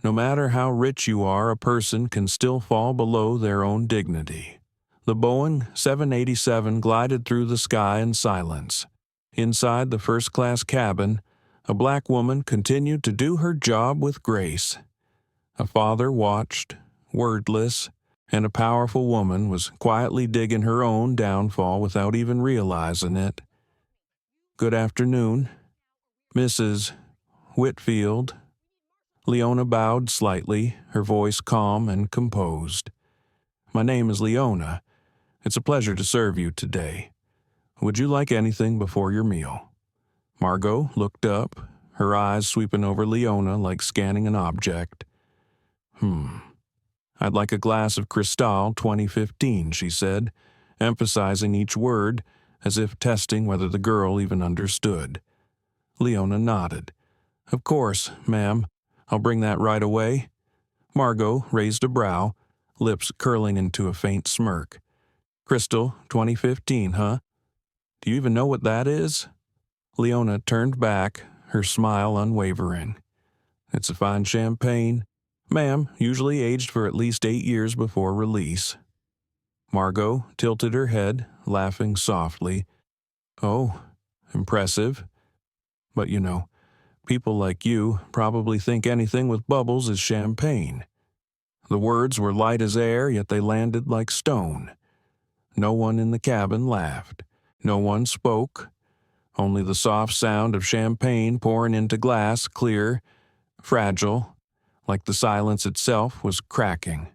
no matter how rich you are, a person can still fall below their own dignity. The Boeing 787 glided through the sky in silence. Inside the first-class cabin, a black woman continued to do her job with grace. A father watched, wordless, and a powerful woman was quietly digging her own downfall without even realizing it. "Good afternoon, Mrs. Whitfield." Leona bowed slightly, her voice calm and composed. "My name is Leona. It's a pleasure to serve you today. Would you like anything before your meal?" Margot looked up, her eyes sweeping over Leona like scanning an object. "I'd like a glass of Cristal 2015, she said, emphasizing each word as if testing whether the girl even understood. Leona nodded. "Of course, ma'am. I'll bring that right away." Margot raised a brow, lips curling into a faint smirk. "Crystal 2015, huh? Do you even know what that is?" Leona turned back, her smile unwavering. "It's a fine champagne, ma'am, usually aged for at least 8 years before release." Margot tilted her head, laughing softly. "Oh, impressive. But people like you probably think anything with bubbles is champagne." The words were light as air, yet they landed like stone. No one in the cabin laughed. No one spoke. Only the soft sound of champagne pouring into glass, clear, fragile, like the silence itself was cracking.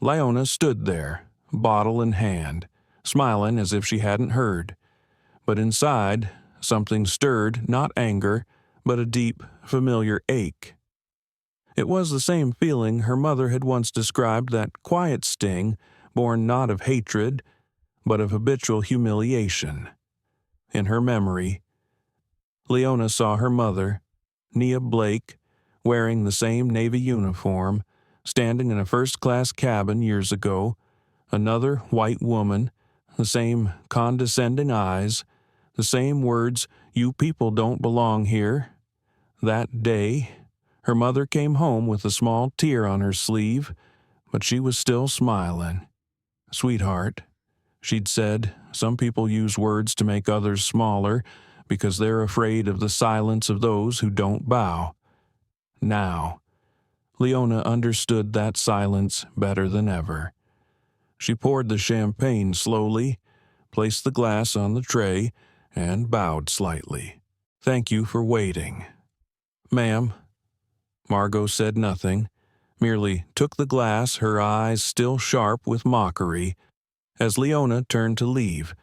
Leona stood there, bottle in hand, smiling as if she hadn't heard. But inside, something stirred, not anger, but a deep, familiar ache. It was the same feeling her mother had once described, that quiet sting, born not of hatred, but of habitual humiliation. In her memory, Leona saw her mother, Leona Blake, wearing the same Navy uniform, standing in a first-class cabin years ago, another white woman, the same condescending eyes, the same words, "You people don't belong here." That day, her mother came home with a small tear on her sleeve, but she was still smiling. "Sweetheart," she'd said, "some people use words to make others smaller because they're afraid of the silence of those who don't bow." Now, Leona understood that silence better than ever. She poured the champagne slowly, placed the glass on the tray, and bowed slightly. "Thank you for waiting." "Ma'am." Margot said nothing, merely took the glass, her eyes still sharp with mockery. As Leona turned to leave,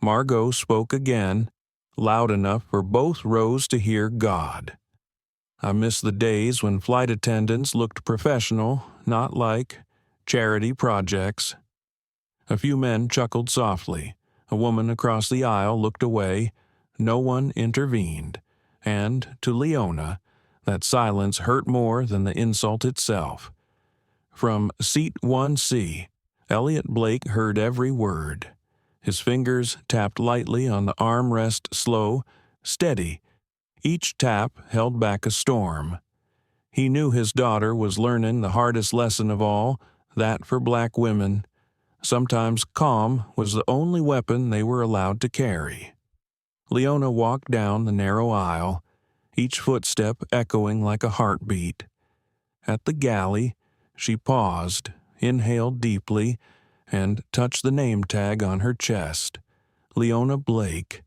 Margot spoke again, loud enough for both rows to hear God. "I miss the days when flight attendants looked professional, not like charity projects." A few men chuckled softly. A woman across the aisle looked away. No one intervened. And, to Leona, that silence hurt more than the insult itself. From Seat 1C, Elliot Blake heard every word. His fingers tapped lightly on the armrest, slow, steady. Each tap held back a storm. He knew his daughter was learning the hardest lesson of all, that for black women, sometimes calm was the only weapon they were allowed to carry. Leona walked down the narrow aisle, each footstep echoing like a heartbeat. At the galley, she paused, inhaled deeply, and touched the name tag on her chest. Leona Blake.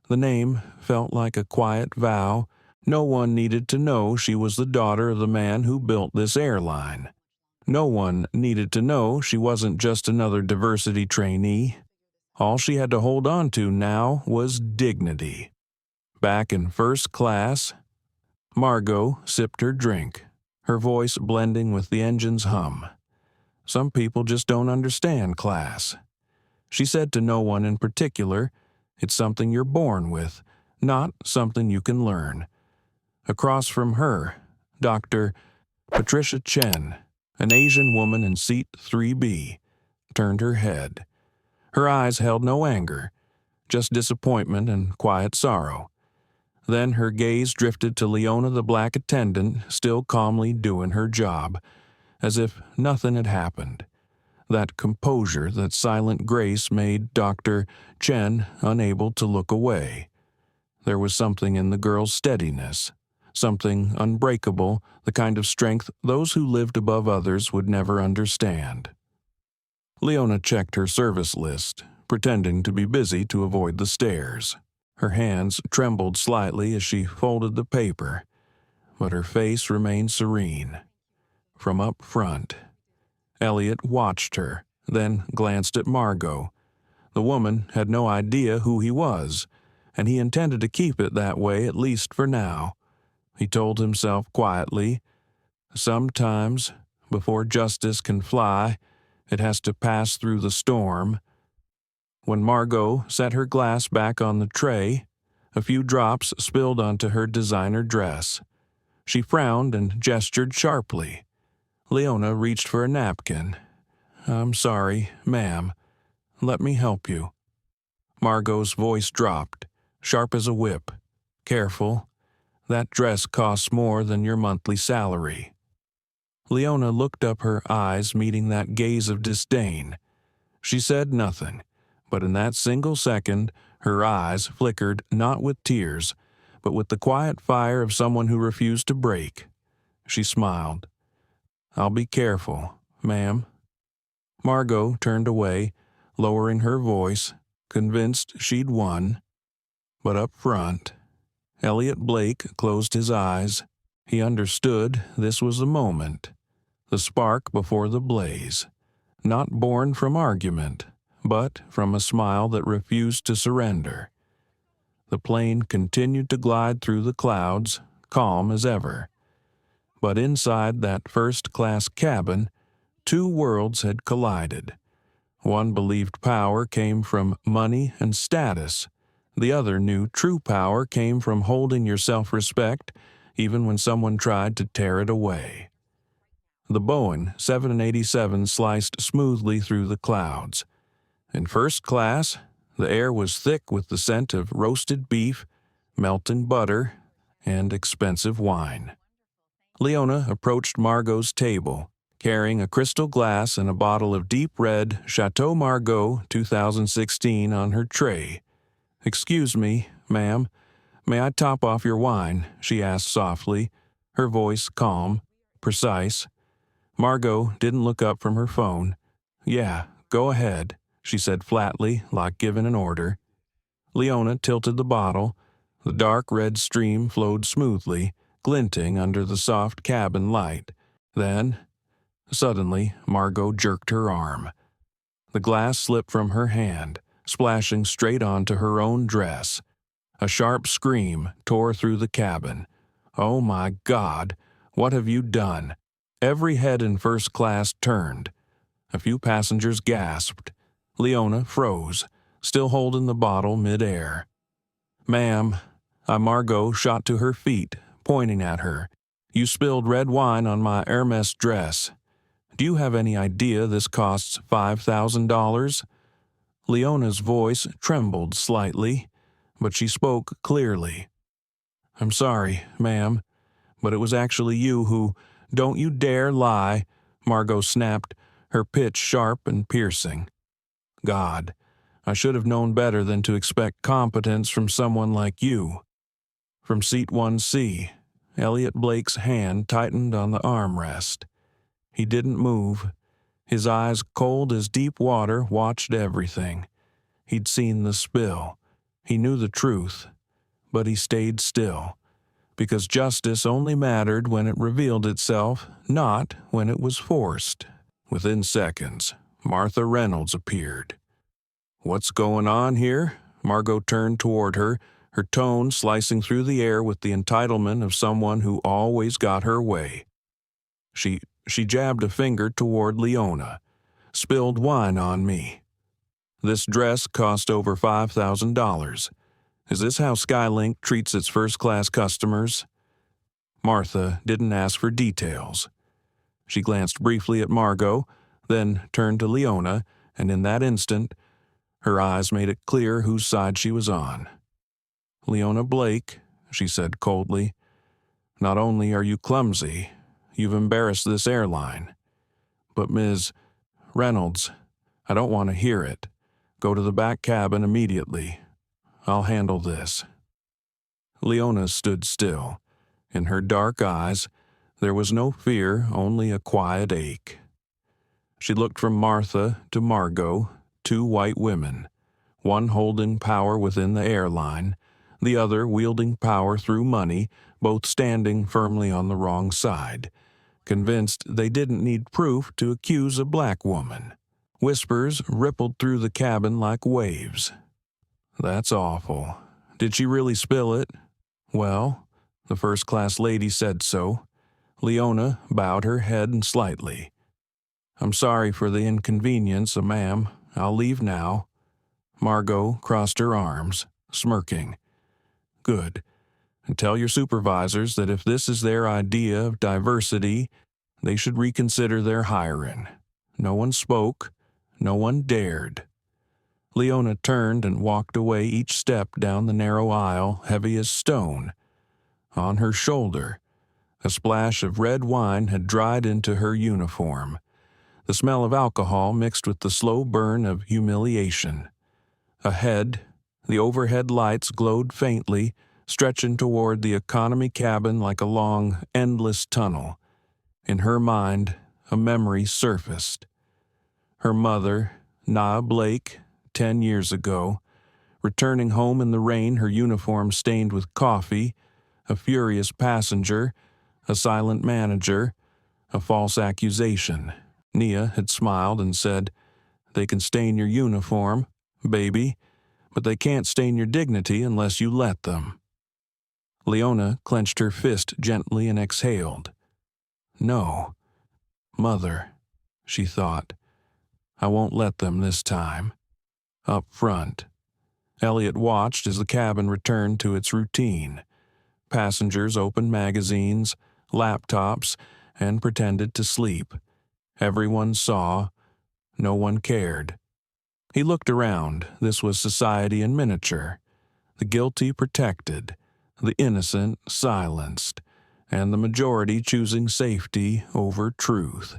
The name felt like a quiet vow. No one needed to know she was the daughter of the man who built this airline. No one needed to know she wasn't just another diversity trainee. All she had to hold on to now was dignity. Back in first class, Margot sipped her drink, her voice blending with the engine's hum. Some people just don't understand class. She said to no one in particular, it's something you're born with, not something you can learn. Across from her, Dr. Patricia Chen, an Asian woman in seat 3B, turned her head. Her eyes held no anger, just disappointment and quiet sorrow. Then her gaze drifted to Leona the black attendant, still calmly doing her job, as if nothing had happened. That composure, that silent grace made Dr. Chen unable to look away. There was something in the girl's steadiness, something unbreakable, the kind of strength those who lived above others would never understand. Leona checked her service list, pretending to be busy to avoid the stares. Her hands trembled slightly as she folded the paper, but her face remained serene. From up front, Elliot watched her, then glanced at Margot. The woman had no idea who he was, and he intended to keep it that way at least for now. He told himself quietly, sometimes, before justice can fly, it has to pass through the storm. When Margot set her glass back on the tray, a few drops spilled onto her designer dress. She frowned and gestured sharply. Leona reached for a napkin. I'm sorry, ma'am. Let me help you. Margot's voice dropped, sharp as a whip. Careful. That dress costs more than your monthly salary. Leona looked up, her eyes meeting that gaze of disdain. She said nothing, but in that single second, her eyes flickered not with tears, but with the quiet fire of someone who refused to break. She smiled. I'll be careful, ma'am. Margot turned away, lowering her voice, convinced she'd won. But up front, Elliot Blake closed his eyes. He understood this was the moment, the spark before the blaze, not born from argument, but from a smile that refused to surrender. The plane continued to glide through the clouds, calm as ever. But inside that first-class cabin, two worlds had collided. One believed power came from money and status. The other knew true power came from holding your self-respect, even when someone tried to tear it away. The Boeing 787 sliced smoothly through the clouds. In first class, the air was thick with the scent of roasted beef, melting butter, and expensive wine. Leona approached Margot's table, carrying a crystal glass and a bottle of deep red Chateau Margaux 2016 on her tray. Excuse me, ma'am, may I top off your wine? She asked softly, her voice calm, precise. Margot didn't look up from her phone. Yeah, go ahead, she said flatly, like giving an order. Leona tilted the bottle. The dark red stream flowed smoothly, glinting under the soft cabin light. Then, suddenly, Margot jerked her arm. The glass slipped from her hand, splashing straight onto her own dress. A sharp scream tore through the cabin. Oh my God, what have you done? Every head in first class turned. A few passengers gasped. Leona froze, still holding the bottle mid-air. Ma'am, Margot shot to her feet, pointing at her. You spilled red wine on my Hermes dress. Do you have any idea this costs $5,000? Leona's voice trembled slightly, but she spoke clearly. I'm sorry, ma'am, but it was actually you who... Don't you dare lie, Margot snapped, her pitch sharp and piercing. God, I should have known better than to expect competence from someone like you. From seat 1C, Elliot Blake's hand tightened on the armrest. He didn't move. His eyes, cold as deep water, watched everything. He'd seen the spill. He knew the truth. But he stayed still, because justice only mattered when it revealed itself, not when it was forced. Within seconds, Martha Reynolds appeared. What's going on here? Margot turned toward her, her tone slicing through the air with the entitlement of someone who always got her way. She jabbed a finger toward Leona. "Spilled wine on me. This dress cost over $5,000. Is this how SkyLink treats its first-class customers?" Martha didn't ask for details. She glanced briefly at Margot, then turned to Leona, and in that instant, her eyes made it clear whose side she was on. "Leona Blake," she said coldly, "not only are you clumsy, you've embarrassed this airline. But Ms. Reynolds, I don't want to hear it. Go to the back cabin immediately. I'll handle this." Leona stood still. In her dark eyes, there was no fear, only a quiet ache. She looked from Martha to Margot, two white women, one holding power within the airline, the other wielding power through money, both standing firmly on the wrong side, convinced they didn't need proof to accuse a black woman. Whispers rippled through the cabin like waves. "That's awful. Did she really spill it?" "Well, the first-class lady said so." Leona bowed her head slightly. "I'm sorry for the inconvenience, ma'am. I'll leave now." Margot crossed her arms, smirking. "Good. And tell your supervisors that if this is their idea of diversity, they should reconsider their hiring." No one spoke. No one dared. Leona turned and walked away each step down the narrow aisle, heavy as stone. On her shoulder, a splash of red wine had dried into her uniform, the smell of alcohol mixed with the slow burn of humiliation. Ahead, the overhead lights glowed faintly, stretching toward the economy cabin like a long, endless tunnel. In her mind, a memory surfaced. Her mother, Leona Blake, 10 years ago, returning home in the rain, her uniform stained with coffee, a furious passenger, a silent manager, a false accusation. Nia had smiled and said, "They can stain your uniform, baby, but they can't stain your dignity unless you let them." Leona clenched her fist gently and exhaled. "No, Mother," she thought. "I won't let them this time." Up front, Elliot watched as the cabin returned to its routine. Passengers opened magazines, laptops, and pretended to sleep. Everyone saw. No one cared. He looked around. This was society in miniature. The guilty protected, the innocent silenced, and the majority choosing safety over truth.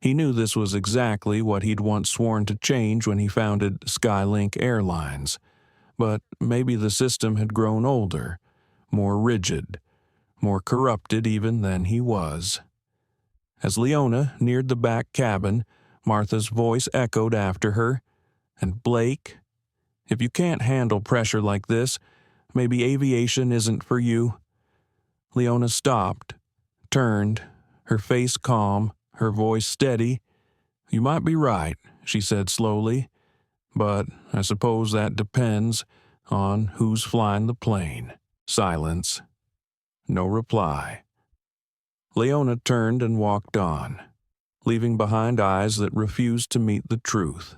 He knew this was exactly what he'd once sworn to change when he founded SkyLink Airlines. But maybe the system had grown older, more rigid, more corrupted even than he was. As Leona neared the back cabin, Martha's voice echoed after her. "And Blake, if you can't handle pressure like this, maybe aviation isn't for you." Leona stopped, turned, her face calm, her voice steady. "You might be right," she said slowly, "but I suppose that depends on who's flying the plane." Silence. No reply. Leona turned and walked on, leaving behind eyes that refused to meet the truth.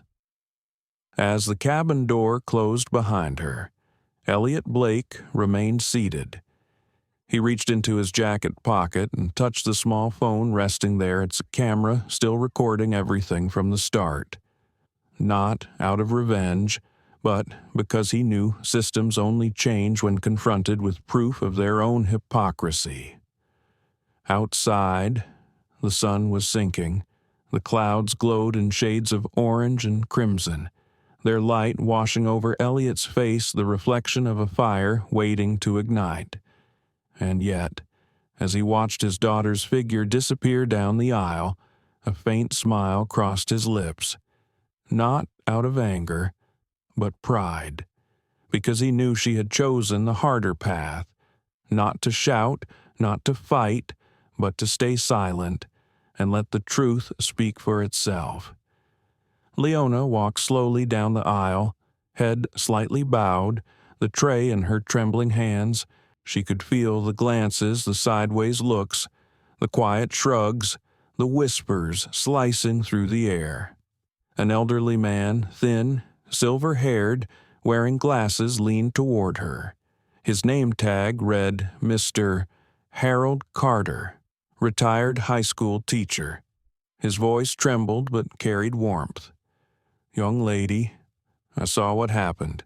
As the cabin door closed behind her, Elliot Blake remained seated. He reached into his jacket pocket and touched the small phone resting there, its camera still recording everything from the start. Not out of revenge, but because he knew systems only change when confronted with proof of their own hypocrisy. Outside, the sun was sinking. The clouds glowed in shades of orange and crimson, their light washing over Elliot's face, the reflection of a fire waiting to ignite. And yet, as he watched his daughter's figure disappear down the aisle, a faint smile crossed his lips. Not out of anger, but pride, because he knew she had chosen the harder path, not to shout, not to fight, but to stay silent and let the truth speak for itself. Leona walked slowly down the aisle, head slightly bowed, the tray in her trembling hands. She could feel the glances, the sideways looks, the quiet shrugs, the whispers slicing through the air. An elderly man, thin, silver-haired, wearing glasses, leaned toward her. His name tag read Mr. Harold Carter, retired high school teacher. His voice trembled but carried warmth. "Young lady, I saw what happened.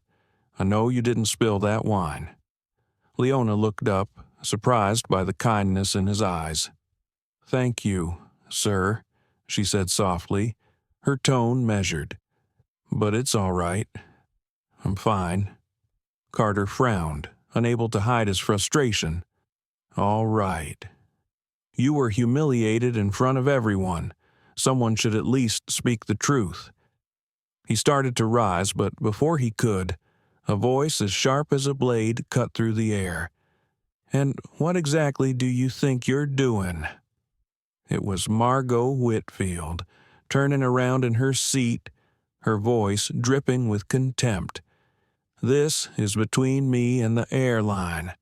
I know you didn't spill that wine." Leona looked up, surprised by the kindness in his eyes. "Thank you, sir," she said softly, her tone measured. "But it's all right. I'm fine." Carter frowned, unable to hide his frustration. "All right. You were humiliated in front of everyone. Someone should at least speak the truth." He started to rise, but before he could, a voice as sharp as a blade cut through the air. "And what exactly do you think you're doing?" It was Margot Whitfield, turning around in her seat, her voice dripping with contempt. "This is between me and the airline.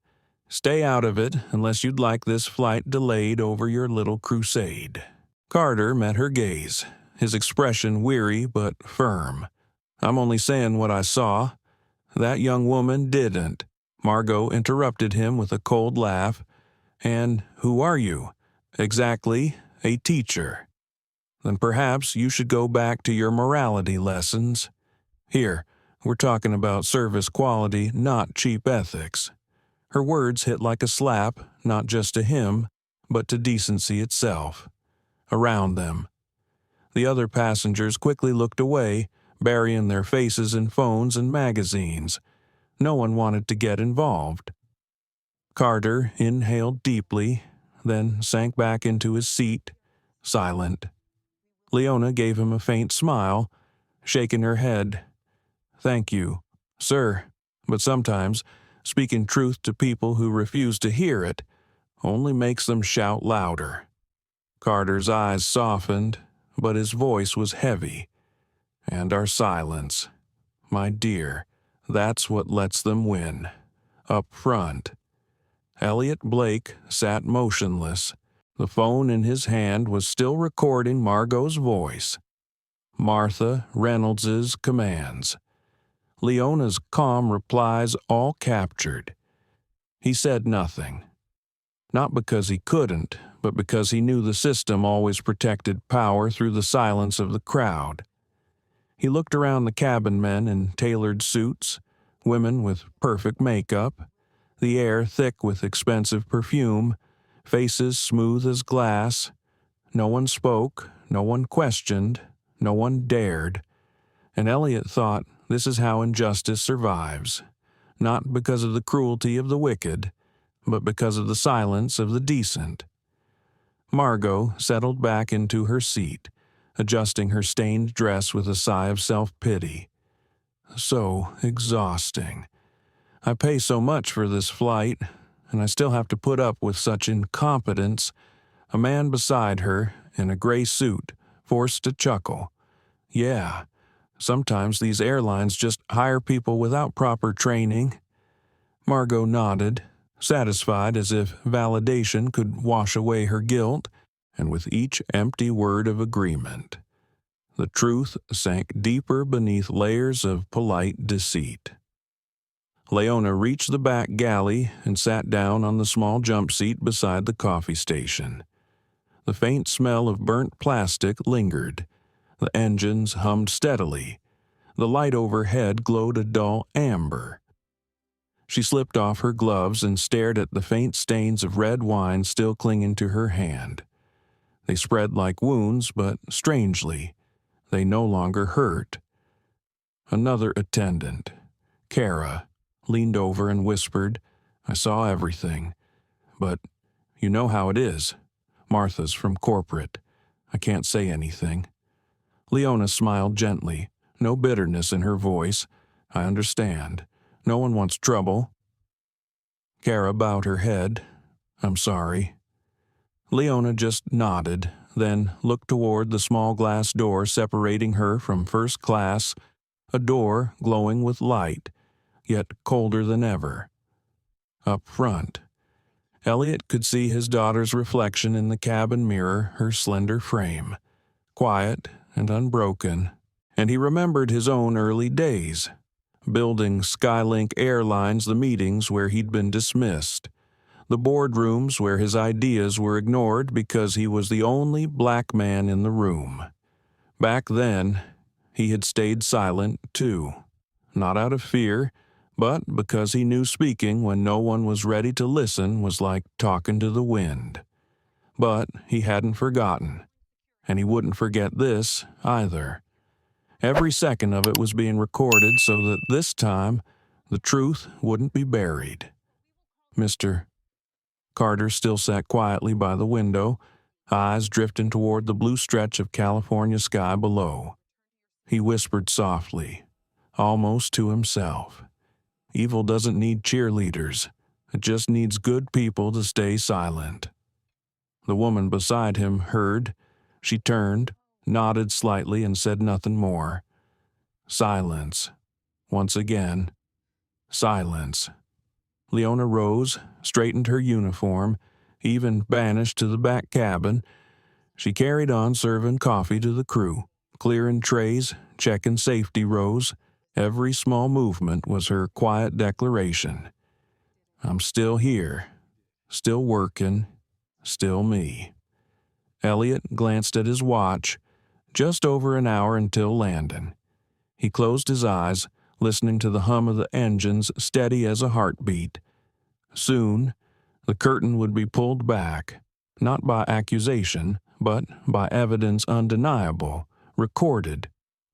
Stay out of it unless you'd like this flight delayed over your little crusade." Carter met her gaze, his expression weary but firm. "I'm only saying what I saw. That young woman didn't." Margot interrupted him with a cold laugh. "And who are you?" "Exactly, a teacher." "Then perhaps you should go back to your morality lessons. Here, we're talking about service quality, not cheap ethics." Her words hit like a slap, not just to him, but to decency itself. Around them, the other passengers quickly looked away, burying their faces in phones and magazines. No one wanted to get involved. Carter inhaled deeply, then sank back into his seat, silent. Leona gave him a faint smile, shaking her head. "Thank you, sir, but sometimes speaking truth to people who refuse to hear it only makes them shout louder." Carter's eyes softened, but his voice was heavy. "And our silence, my dear, that's what lets them win. Up front." Elliot Blake sat motionless. The phone in his hand was still recording Margot's voice. Martha Reynolds's commands. Leona's calm replies all captured. He said nothing. Not because he couldn't, but because he knew the system always protected power through the silence of the crowd. He looked around the cabin men in tailored suits, women with perfect makeup, the air thick with expensive perfume, faces smooth as glass. No one spoke, no one questioned, no one dared. And Elliot thought, this is how injustice survives, not because of the cruelty of the wicked, but because of the silence of the decent. Margot settled back into her seat, adjusting her stained dress with a sigh of self-pity. So exhausting. I pay so much for this flight, and I still have to put up with such incompetence. A man beside her, in a gray suit, forced to chuckle. Yeah, sometimes these airlines just hire people without proper training. Margot nodded, satisfied as if validation could wash away her guilt, and with each empty word of agreement, the truth sank deeper beneath layers of polite deceit. Leona reached the back galley and sat down on the small jump seat beside the coffee station. The faint smell of burnt plastic lingered. The engines hummed steadily. The light overhead glowed a dull amber. She slipped off her gloves and stared at the faint stains of red wine still clinging to her hand. They spread like wounds, but strangely, they no longer hurt. Another attendant, Kara, leaned over and whispered, "I saw everything. But you know how it is. Martha's from corporate. I can't say anything." Leona smiled gently, no bitterness in her voice. "I understand. No one wants trouble." Kara bowed her head. "I'm sorry." Leona just nodded, then looked toward the small glass door separating her from first class, a door glowing with light, yet colder than ever. Up front, Elliot could see his daughter's reflection in the cabin mirror, her slender frame, quiet and unbroken, and he remembered his own early days, building SkyLink Airlines, the meetings where he'd been dismissed, the boardrooms where his ideas were ignored because he was the only black man in the room. Back then, he had stayed silent, too, not out of fear, but because he knew speaking when no one was ready to listen was like talking to the wind. But he hadn't forgotten, and he wouldn't forget this either. Every second of it was being recorded so that this time the truth wouldn't be buried. Mr. Carter still sat quietly by the window, eyes drifting toward the blue stretch of California sky below. He whispered softly, almost to himself. Evil doesn't need cheerleaders. It just needs good people to stay silent. The woman beside him heard. She turned, nodded slightly, and said nothing more. Silence. Once again, silence. Leona rose, straightened her uniform, even banished to the back cabin. She carried on serving coffee to the crew, clearing trays, checking safety rows. Every small movement was her quiet declaration. I'm still here, still working, still me. Elliot glanced at his watch. Just over an hour until landing. He closed his eyes, listening to the hum of the engines steady as a heartbeat. Soon, the curtain would be pulled back, not by accusation, but by evidence undeniable, recorded,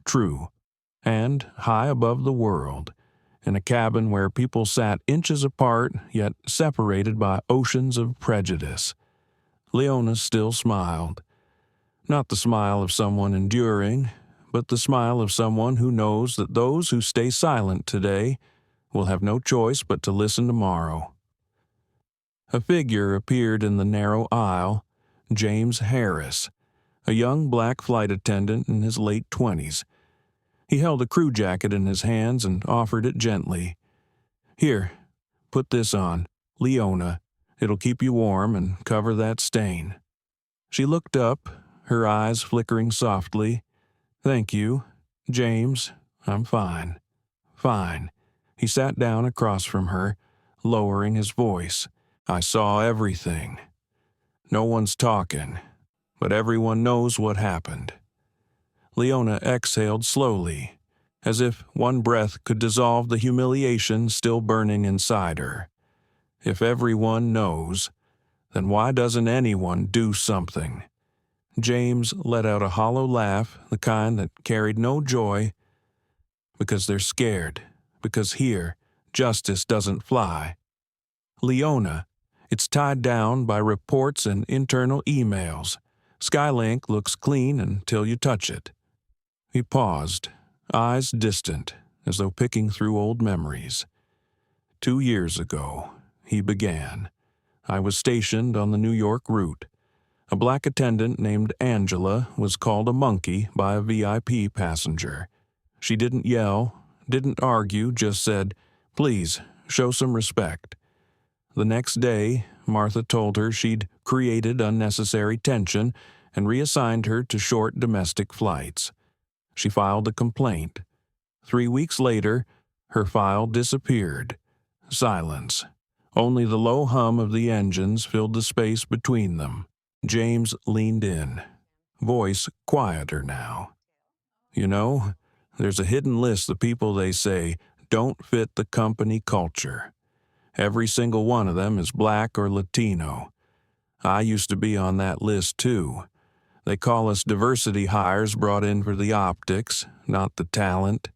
true, and high above the world, in a cabin where people sat inches apart yet separated by oceans of prejudice. Leona still smiled. Not the smile of someone enduring, but the smile of someone who knows that those who stay silent today will have no choice but to listen tomorrow. A figure appeared in the narrow aisle, James Harris, a young black flight attendant in his late 20s. He held a crew jacket in his hands and offered it gently. Here, put this on, Leona. It'll keep you warm and cover that stain. She looked up, her eyes flickering softly. Thank you, James. I'm fine. Fine. He sat down across from her, lowering his voice. I saw everything. No one's talking, but everyone knows what happened. Leona exhaled slowly, as if one breath could dissolve the humiliation still burning inside her. If everyone knows, then why doesn't anyone do something? James let out a hollow laugh, the kind that carried no joy. Because they're scared. Because here, justice doesn't fly. Leona, it's tied down by reports and internal emails. SkyLink looks clean until you touch it. He paused, eyes distant, as though picking through old memories. 2 years ago, he began. I was stationed on the New York route. A black attendant named Angela was called a monkey by a VIP passenger. She didn't yell, didn't argue, just said, "Please, show some respect." The next day, Martha told her she'd created unnecessary tension and reassigned her to short domestic flights. She filed a complaint. 3 weeks later, her file disappeared. Silence. Only the low hum of the engines filled the space between them. James leaned in, voice quieter now. You know, there's a hidden list of people they say don't fit the company culture. Every single one of them is black or Latino. I used to be on that list too. They call us diversity hires brought in for the optics, not the talent.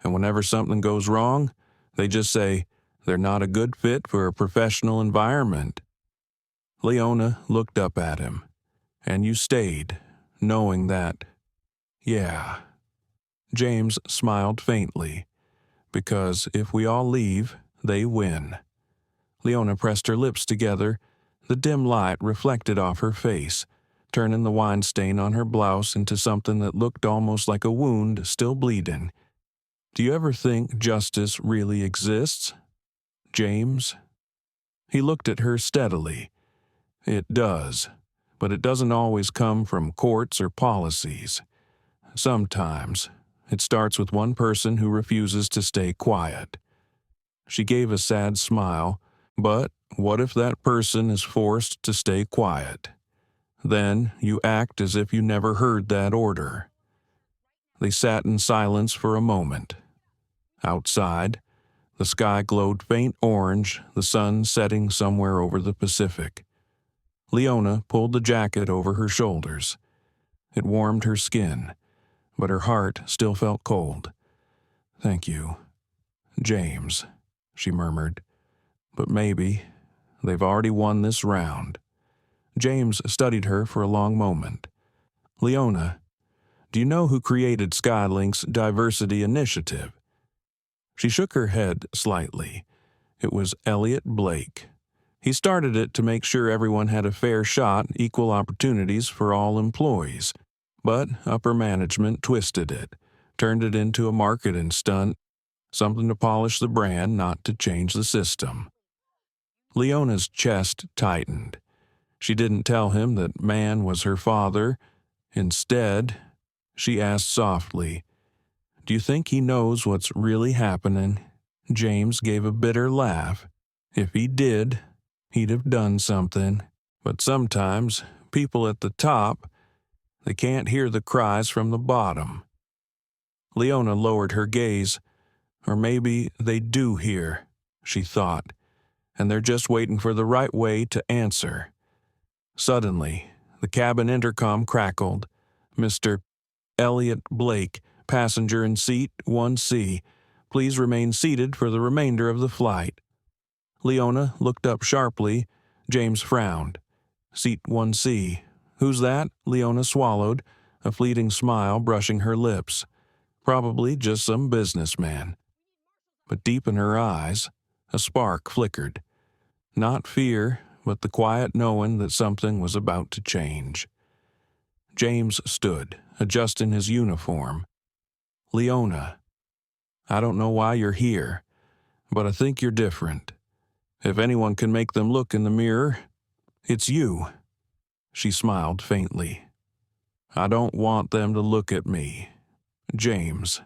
And whenever something goes wrong, they just say they're not a good fit for a professional environment. Leona looked up at him, and you stayed, knowing that, yeah. James smiled faintly, because if we all leave, they win. Leona pressed her lips together. The dim light reflected off her face, turning the wine stain on her blouse into something that looked almost like a wound still bleeding. Do you ever think justice really exists, James? He looked at her steadily. It does, but it doesn't always come from courts or policies. Sometimes it starts with one person who refuses to stay quiet. She gave a sad smile, but what if that person is forced to stay quiet? Then you act as if you never heard that order. They sat in silence for a moment. Outside, the sky glowed faint orange, the sun setting somewhere over the Pacific. Leona pulled the jacket over her shoulders. It warmed her skin, but her heart still felt cold. "Thank you, James," she murmured. "But maybe they've already won this round." James studied her for a long moment. "Leona, do you know who created SkyLink's diversity initiative?" She shook her head slightly. It was Elliot Blake. He started it to make sure everyone had a fair shot, equal opportunities for all employees. But upper management twisted it, turned it into a marketing stunt, something to polish the brand, not to change the system. Leona's chest tightened. She didn't tell him that man was her father. Instead, she asked softly, "Do you think he knows what's really happening?" James gave a bitter laugh. "If he did, he'd have done something. But sometimes people at the top, they can't hear the cries from the bottom." Leona lowered her gaze. Or maybe they do hear, she thought, and they're just waiting for the right way to answer. Suddenly, the cabin intercom crackled. "Mr. Elliot Blake, passenger in seat 1C. Please remain seated for the remainder of the flight." Leona looked up sharply. James frowned. "Seat 1C. Who's that?" Leona swallowed, a fleeting smile brushing her lips. Probably just some businessman. But deep in her eyes, a spark flickered. Not fear, but the quiet knowing that something was about to change. James stood, adjusting his uniform. "Leona, I don't know why you're here, but I think you're different. If anyone can make them look in the mirror, it's you." She smiled faintly. "I don't want them to look at me, James.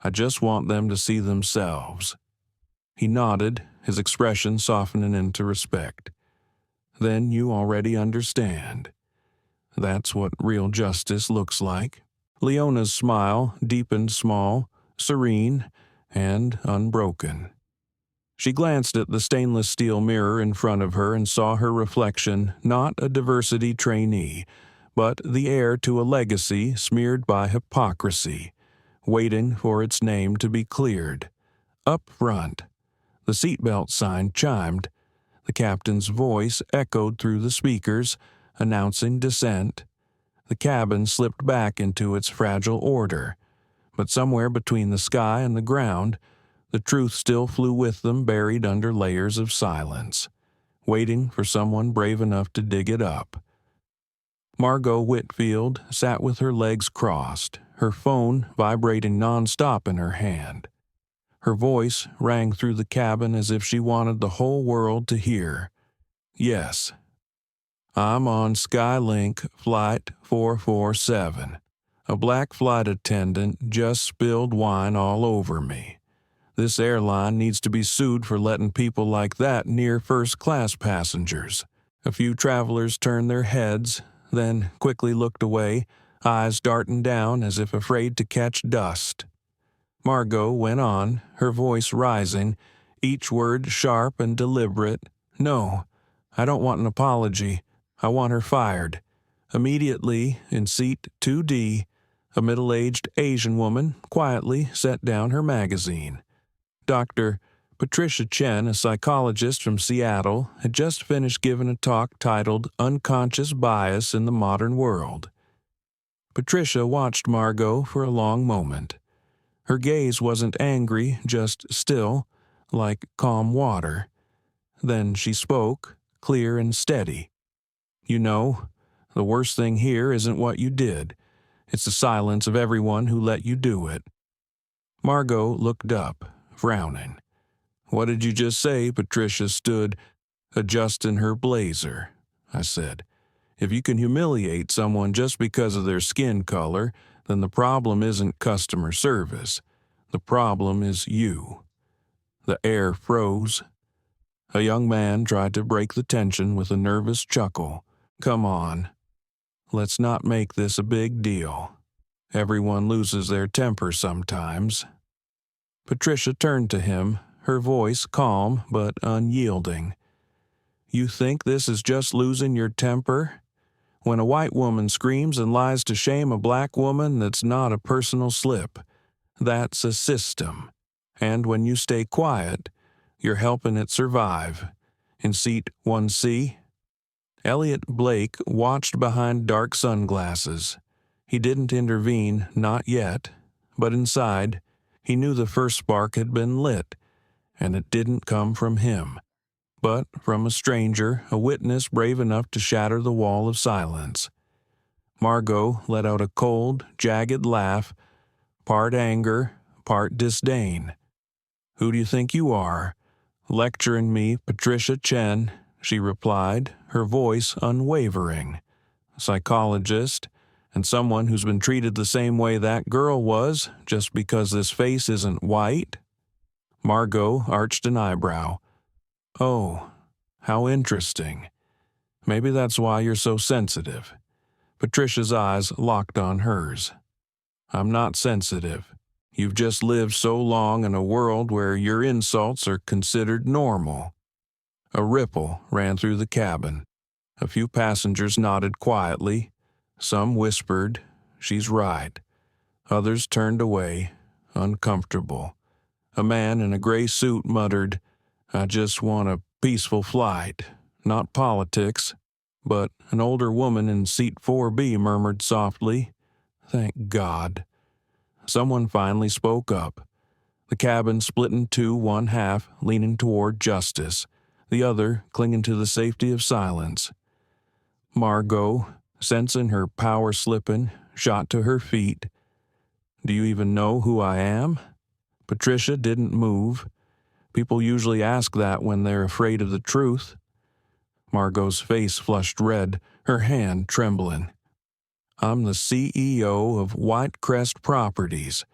I just want them to see themselves." He nodded, his expression softening into respect. "Then you already understand. That's what real justice looks like." Leona's smile deepened small, serene, and unbroken. She glanced at the stainless steel mirror in front of her and saw her reflection, not a diversity trainee, but the heir to a legacy smeared by hypocrisy, waiting for its name to be cleared. Up front, the seatbelt sign chimed. The captain's voice echoed through the speakers, announcing descent. The cabin slipped back into its fragile order, but somewhere between the sky and the ground, the truth still flew with them, buried under layers of silence, waiting for someone brave enough to dig it up. Margot Whitfield sat with her legs crossed, her phone vibrating nonstop in her hand. Her voice rang through the cabin as if she wanted the whole world to hear. "Yes, I'm on SkyLink Flight 447. A black flight attendant just spilled wine all over me. This airline needs to be sued for letting people like that near first-class passengers." A few travelers turned their heads, then quickly looked away, eyes darting down as if afraid to catch dust. Margot went on, her voice rising, each word sharp and deliberate. "No, I don't want an apology. I want her fired. Immediately, in seat 2D, a middle-aged Asian woman quietly set down her magazine. Dr. Patricia Chen, a psychologist from Seattle, had just finished giving a talk titled "Unconscious Bias in the Modern World." Patricia watched Margot for a long moment. Her gaze wasn't angry, just still, like calm water. Then she spoke, clear and steady. "You know, the worst thing here isn't what you did. It's the silence of everyone who let you do it." Margot looked up, frowning. "What did you just say?" Patricia stood, adjusting her blazer. I said, "If you can humiliate someone just because of their skin color, then the problem isn't customer service. The problem is you." The air froze. A young man tried to break the tension with a nervous chuckle. "Come on. Let's not make this a big deal. Everyone loses their temper sometimes." Patricia turned to him, her voice calm but unyielding. "You think this is just losing your temper? When a white woman screams and lies to shame a black woman, that's not a personal slip. That's a system. And when you stay quiet, you're helping it survive." In seat 1C, Elliot Blake watched behind dark sunglasses. He didn't intervene, not yet, but inside, he knew the first spark had been lit, and it didn't come from him, but from a stranger, a witness brave enough to shatter the wall of silence. Margot let out a cold, jagged laugh, part anger, part disdain. "Who do you think you are? Lecturing me, Patricia Chen," she replied, her voice unwavering. "Psychologist, and someone who's been treated the same way that girl was, just because this face isn't white?" Margot arched an eyebrow. "Oh, how interesting. Maybe that's why you're so sensitive." Patricia's eyes locked on hers. "I'm not sensitive. You've just lived so long in a world where your insults are considered normal." A ripple ran through the cabin. A few passengers nodded quietly. Some whispered, "She's right." Others turned away, uncomfortable. A man in a gray suit muttered, "I just want a peaceful flight, not politics." But an older woman in seat 4B murmured softly, "Thank God." Someone finally spoke up. The cabin split in two, one half leaning toward justice, the other clinging to the safety of silence. Margot, sensing her power slipping, shot to her feet. "Do you even know who I am?" Patricia didn't move. People usually ask that when they're afraid of the truth. Margot's face flushed red, her hand trembling. "I'm the CEO of White Crest Properties.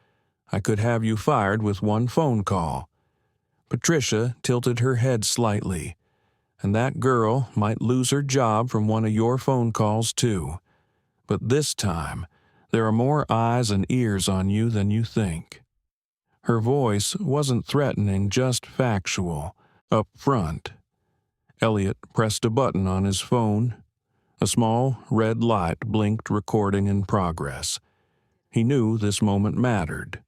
I could have you fired with one phone call." Patricia tilted her head slightly. "And that girl might lose her job from one of your phone calls too. But this time, there are more eyes and ears on you than you think." Her voice wasn't threatening, just factual, up front. Elliot pressed a button on his phone. A small red light blinked, recording in progress. He knew this moment mattered,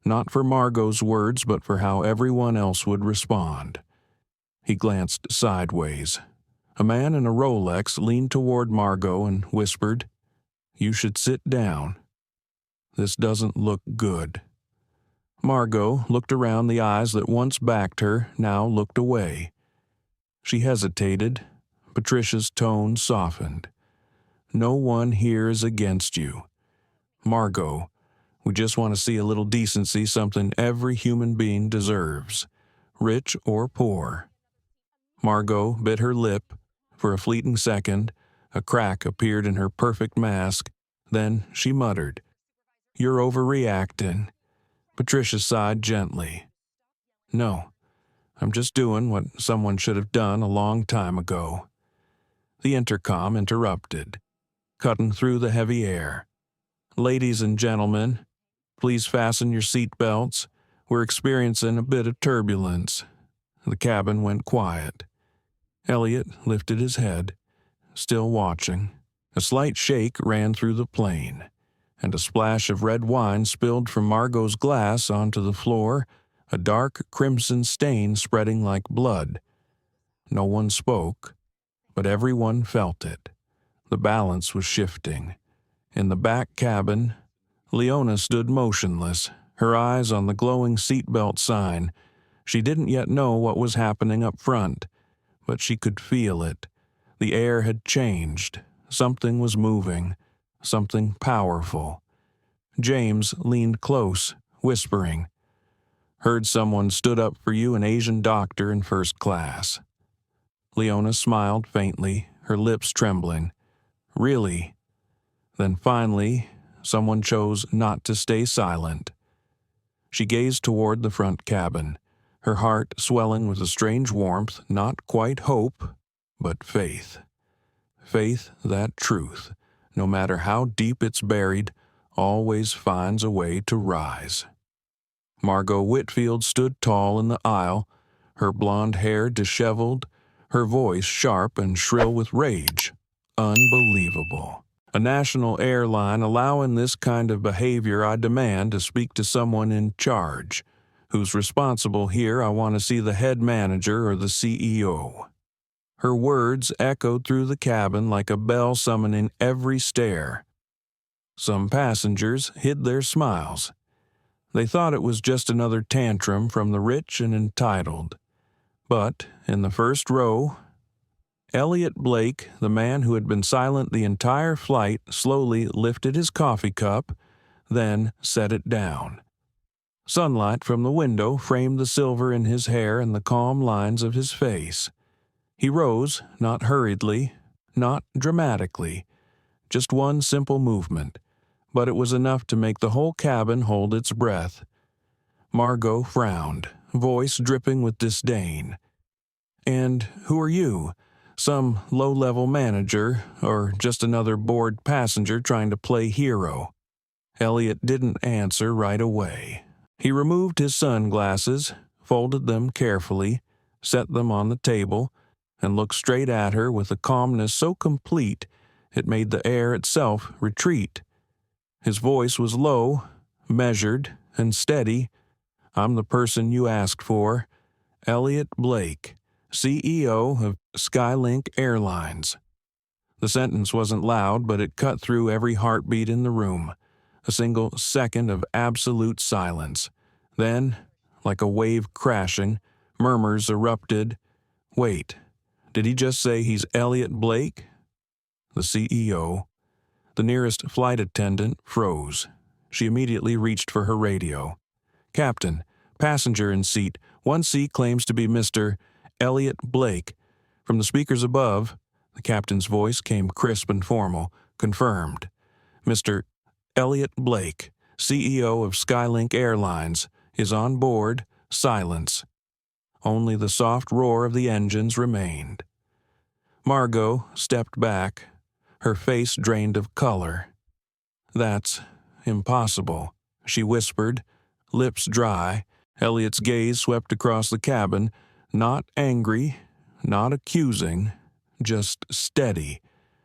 not for Margot's words, but for how everyone else would respond. He glanced sideways. A man in a Rolex leaned toward Margot and whispered, "You should sit down. This doesn't look good." Margot looked around. The eyes that once backed her now looked away. She hesitated. Patricia's tone softened. "No one here is against you. Margot, we just want to see a little decency, something every human being deserves, rich or poor." Margot bit her lip. For a fleeting second, a crack appeared in her perfect mask. Then she muttered, "You're overreacting." Patricia sighed gently. "No, I'm just doing what someone should have done a long time ago." The intercom interrupted, cutting through the heavy air. "Ladies and gentlemen, please fasten your seat belts. We're experiencing a bit of turbulence." The cabin went quiet. Elliot lifted his head, still watching. A slight shake ran through the plane, and a splash of red wine spilled from Margot's glass onto the floor, a dark crimson stain spreading like blood. No one spoke, but everyone felt it. The balance was shifting. In the back cabin, Leona stood motionless, her eyes on the glowing seatbelt sign. She didn't yet know what was happening up front, but she could feel it. The air had changed. Something was moving, something powerful. James leaned close, whispering, Heard someone stood up for you, an Asian doctor in first class." Leona smiled faintly, her lips trembling. "Really?" Then finally, someone chose not to stay silent. She gazed toward the front cabin, her heart swelling with a strange warmth, not quite hope, but faith. Faith that truth, no matter how deep it's buried, always finds a way to rise. Margot Whitfield stood tall in the aisle, her blonde hair disheveled, her voice sharp and shrill with rage. Unbelievable. A national airline allowing this kind of behavior. I demand to speak to someone in charge. Who's responsible here? I want to see the head manager or the CEO. Her words echoed through the cabin like a bell summoning every stare. Some passengers hid their smiles. They thought it was just another tantrum from the rich and entitled. But in the first row, Elliot Blake, the man who had been silent the entire flight, slowly lifted his coffee cup, then set it down. Sunlight from the window framed the silver in his hair and the calm lines of his face. He rose, not hurriedly, not dramatically, just one simple movement, but it was enough to make the whole cabin hold its breath. Margot frowned, voice dripping with disdain. "And who are you? Some low-level manager, or just another bored passenger trying to play hero?" Elliot didn't answer right away. He removed his sunglasses, folded them carefully, set them on the table, and looked straight at her with a calmness so complete it made the air itself retreat. His voice was low, measured, and steady. "I'm the person you asked for, Elliot Blake, CEO of SkyLink Airlines." The sentence wasn't loud, but it cut through every heartbeat in the room. A single second of absolute silence. Then, like a wave crashing, murmurs erupted. "Wait, did he just say he's Elliot Blake?" The CEO. The nearest flight attendant froze. She immediately reached for her radio. "Captain, passenger in seat 1C claims to be Mr. Elliot Blake." From the speakers above, the captain's voice came crisp and formal. "Confirmed. Mr. Elliot Blake, CEO of SkyLink Airlines, is on board." Silence. Only the soft roar of the engines remained. Margot stepped back, her face drained of color. "That's impossible," she whispered, lips dry. Elliot's gaze swept across the cabin, not angry, not accusing, just steady,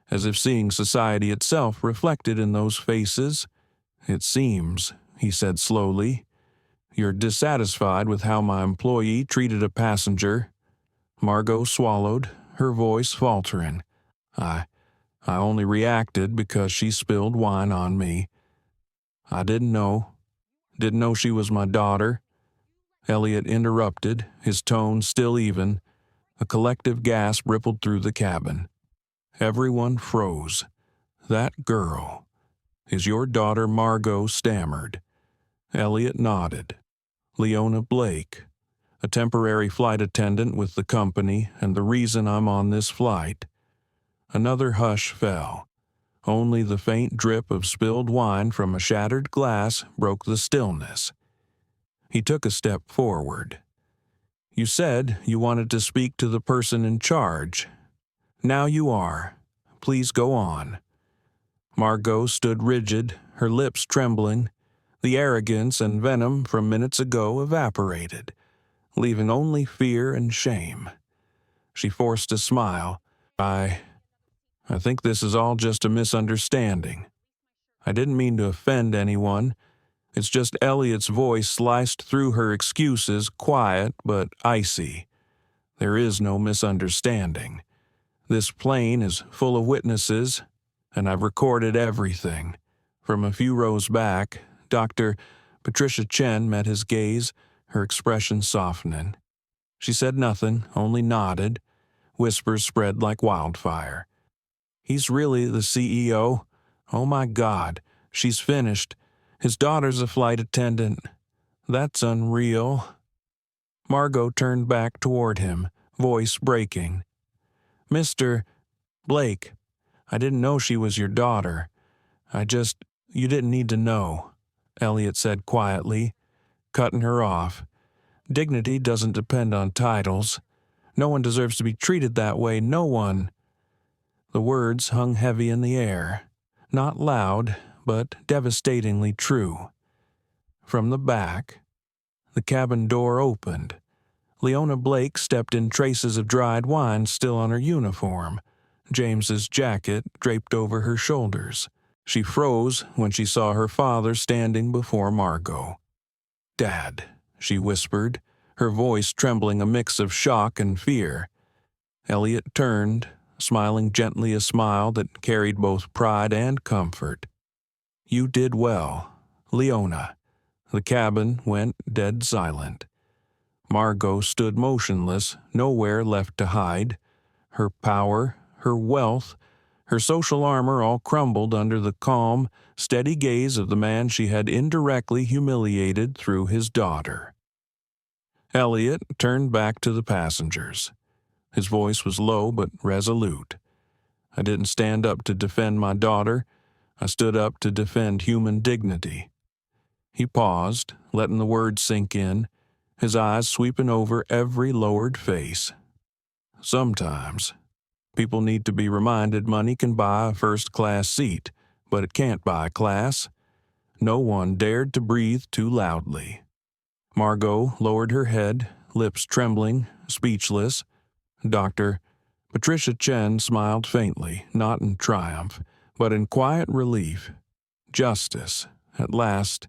as if seeing society itself reflected in those faces. "It seems," he said slowly, "you're dissatisfied with how my employee treated a passenger." Margot swallowed, her voice faltering. I only reacted because she spilled wine on me. I didn't know she was my daughter." Elliot interrupted, his tone still even. A collective gasp rippled through the cabin. Everyone froze. "That girl is your daughter?" Margot stammered. Elliot nodded. "Leona Blake, a temporary flight attendant with the company, and the reason I'm on this flight." Another hush fell. Only the faint drip of spilled wine from a shattered glass broke the stillness. He took a step forward. "You said you wanted to speak to the person in charge. Now you are. Please go on." Margot stood rigid, her lips trembling. The arrogance and venom from minutes ago evaporated, leaving only fear and shame. She forced a smile. I think this is all just a misunderstanding. I didn't mean to offend anyone. It's just Elliot's voice sliced through her excuses, quiet but icy. There is no misunderstanding. This plane is full of witnesses, and I've recorded everything. From a few rows back, Dr. Patricia Chen met his gaze, her expression softening. She said nothing, only nodded. Whispers spread like wildfire. "He's really the CEO? Oh my God, she's finished. His daughter's a flight attendant." That's unreal. Margot turned back toward him, voice breaking. Mr. Blake, I didn't know she was your daughter. You didn't need to know, Elliot said quietly, cutting her off. Dignity doesn't depend on titles. No one deserves to be treated that way, no one. The words hung heavy in the air, not loud, but devastatingly true. From the back, the cabin door opened. Leona Blake stepped in, traces of dried wine still on her uniform, James's jacket draped over her shoulders. She froze when she saw her father standing before Margot. "Dad," she whispered, her voice trembling a mix of shock and fear. Elliot turned, smiling gently, a smile that carried both pride and comfort. "You did well, Leona." The cabin went dead silent. Margot stood motionless, nowhere left to hide. Her power, her wealth, her social armor all crumbled under the calm, steady gaze of the man she had indirectly humiliated through his daughter. Elliot turned back to the passengers. His voice was low but resolute. "I didn't stand up to defend my daughter. I stood up to defend human dignity." He paused, letting the words sink in, his eyes sweeping over every lowered face. "Sometimes people need to be reminded money can buy a first-class seat, but it can't buy class." No one dared to breathe too loudly. Margot lowered her head, lips trembling, speechless. Dr. Patricia Chen smiled faintly, not in triumph, but in quiet relief. Justice, at last,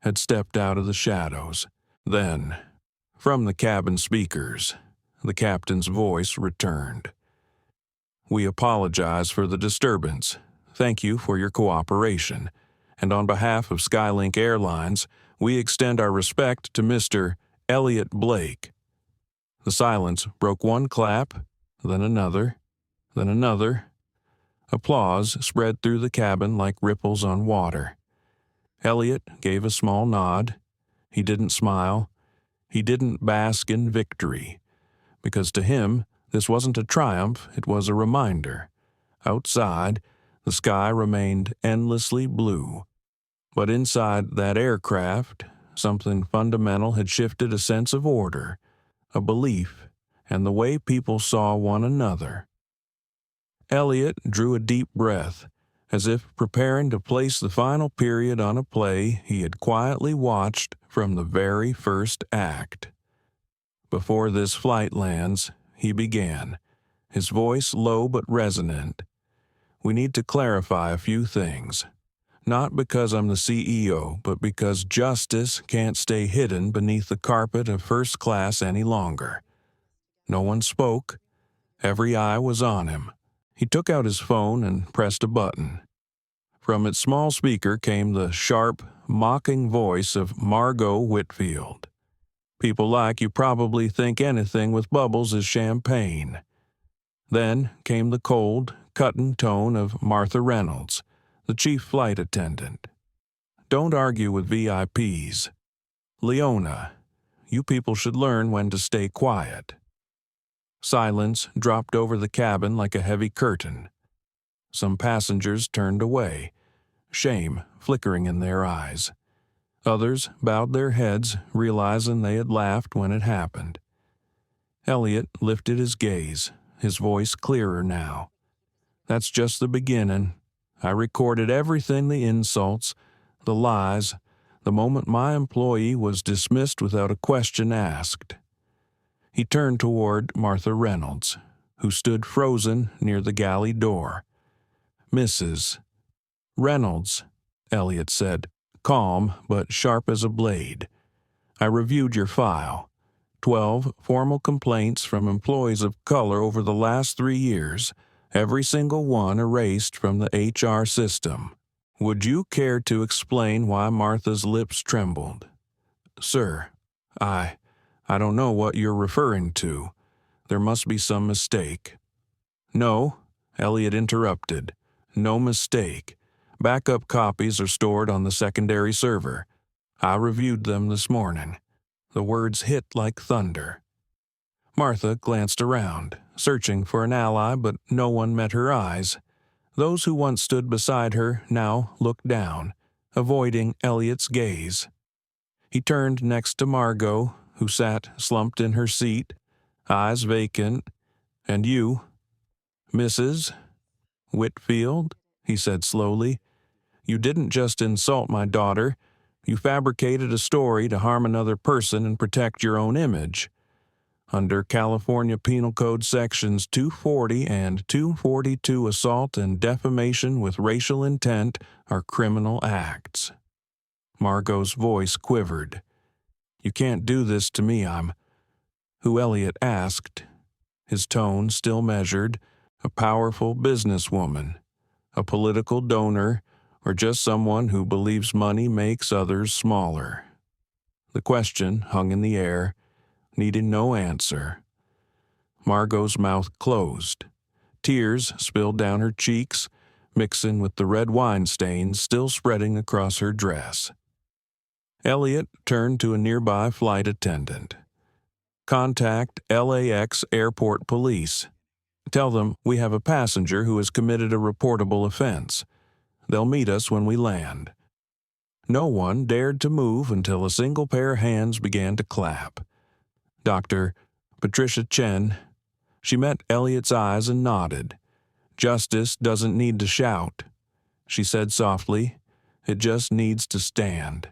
had stepped out of the shadows. Then, from the cabin speakers, the captain's voice returned. "We apologize for the disturbance. Thank you for your cooperation. And on behalf of SkyLink Airlines, we extend our respect to Mr. Elliot Blake." The silence broke one clap, then another, then another. Applause spread through the cabin like ripples on water. Elliot gave a small nod. He didn't smile. He didn't bask in victory. Because to him, this wasn't a triumph, it was a reminder. Outside, the sky remained endlessly blue. But inside that aircraft, something fundamental had shifted, a sense of order, a belief, and the way people saw one another. Elliot drew a deep breath, as if preparing to place the final period on a play he had quietly watched from the very first act. "Before this flight lands," he began, his voice low but resonant, "we need to clarify a few things. Not because I'm the CEO, but because justice can't stay hidden beneath the carpet of first class any longer." No one spoke. Every eye was on him. He took out his phone and pressed a button. From its small speaker came the sharp, mocking voice of Margot Whitfield. "People like you probably think anything with bubbles is champagne." Then came the cold, cutting tone of Martha Reynolds, the chief flight attendant. "Don't argue with VIPs. Leona, you people should learn when to stay quiet." Silence dropped over the cabin like a heavy curtain. Some passengers turned away, shame flickering in their eyes. Others bowed their heads, realizing they had laughed when it happened. Elliot lifted his gaze, his voice clearer now. "That's just the beginning. I recorded everything, the insults, the lies, the moment my employee was dismissed without a question asked." He turned toward Martha Reynolds, who stood frozen near the galley door. "Mrs. Reynolds," Elliot said, calm but sharp as a blade. "I reviewed your file. 12 formal complaints from employees of color over the last 3 years, every single one erased from the HR system. Would you care to explain why?" Martha's lips trembled. "Sir, I don't know what you're referring to. There must be some mistake." "No," Elliot interrupted. "No mistake. Backup copies are stored on the secondary server. I reviewed them this morning. The words hit like thunder. Martha glanced around, searching for an ally, but no one met her eyes. Those who once stood beside her now looked down, avoiding Elliot's gaze. He turned next to Margot, who sat slumped in her seat, eyes vacant. "And you, Mrs. Whitfield," he said slowly, "you didn't just insult my daughter. You fabricated a story to harm another person and protect your own image. Under California Penal Code Sections 240 and 242, assault and defamation with racial intent are criminal acts." Margot's voice quivered. "You can't do this to me. I'm—" "Who?" Elliot asked, his tone still measured. "A powerful businesswoman, a political donor, or just someone who believes money makes others smaller?" The question hung in the air, needing no answer. Margot's mouth closed. Tears spilled down her cheeks, mixing with the red wine stains still spreading across her dress. Elliot turned to a nearby flight attendant. "Contact LAX Airport Police. Tell them we have a passenger who has committed a reportable offense. They'll meet us when we land." No one dared to move until a single pair of hands began to clap. Dr. Patricia Chen. She met Elliot's eyes and nodded. "Justice doesn't need to shout," she said softly. "It just needs to stand."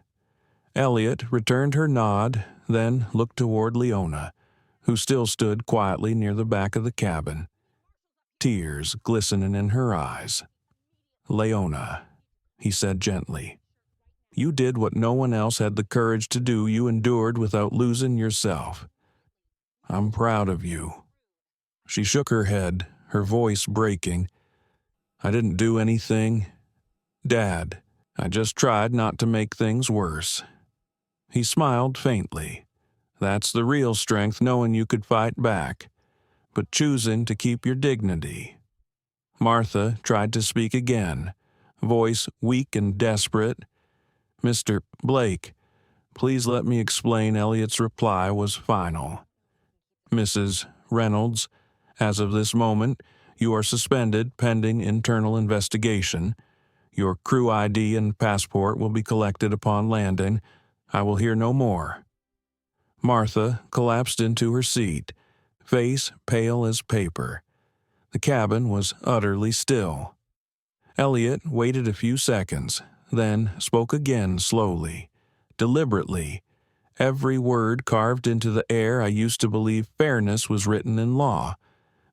Elliot returned her nod, then looked toward Leona, who still stood quietly near the back of the cabin, tears glistening in her eyes. "Leona," he said gently, "you did what no one else had the courage to do. You endured without losing yourself. I'm proud of you." She shook her head, her voice breaking. "I didn't do anything, Dad. I just tried not to make things worse." He smiled faintly. "That's the real strength, knowing you could fight back, but choosing to keep your dignity." Martha tried to speak again, voice weak and desperate. "Mr. Blake, please let me explain." Elliot's reply was final. "Mrs. Reynolds, as of this moment, you are suspended pending internal investigation. Your crew ID and passport will be collected upon landing. I will hear no more." Martha collapsed into her seat, face pale as paper. The cabin was utterly still. Elliot waited a few seconds, then spoke again slowly, deliberately, every word carved into the air. "I used to believe fairness was written in law,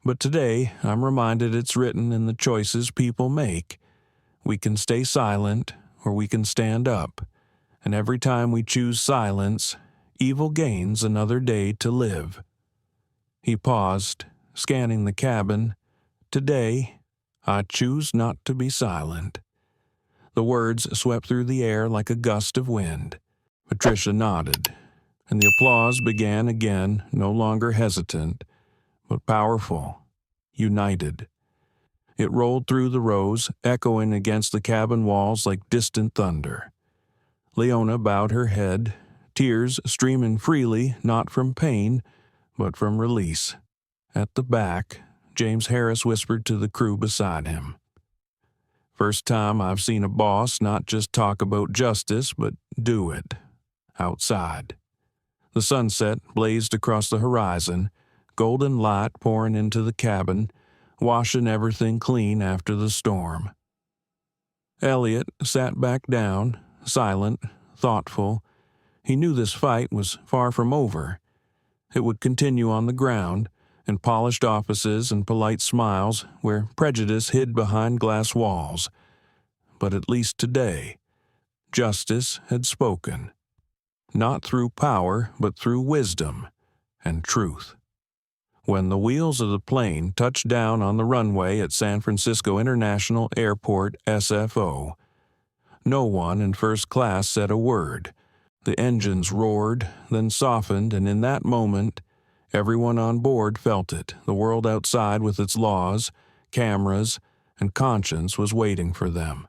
but today I'm reminded it's written in the choices people make. We can stay silent, or we can stand up. And every time we choose silence, evil gains another day to live." He paused, scanning the cabin. "Today, I choose not to be silent." The words swept through the air like a gust of wind. Patricia nodded, and the applause began again, no longer hesitant, but powerful, united. It rolled through the rows, echoing against the cabin walls like distant thunder. Leona bowed her head, tears streaming freely, not from pain, but from release. At the back, James Harris whispered to the crew beside him, "First time I've seen a boss not just talk about justice, but do it. Outside." The sunset blazed across the horizon, golden light pouring into the cabin, washing everything clean after the storm. Elliot sat back down, silent, thoughtful. He knew this fight was far from over. It would continue on the ground, in polished offices and polite smiles where prejudice hid behind glass walls. But at least today, justice had spoken. Not through power, but through wisdom and truth. When the wheels of the plane touched down on the runway at San Francisco International Airport, SFO, no one in first class said a word. The engines roared, then softened, and in that moment, everyone on board felt it. The world outside with its laws, cameras, and conscience was waiting for them.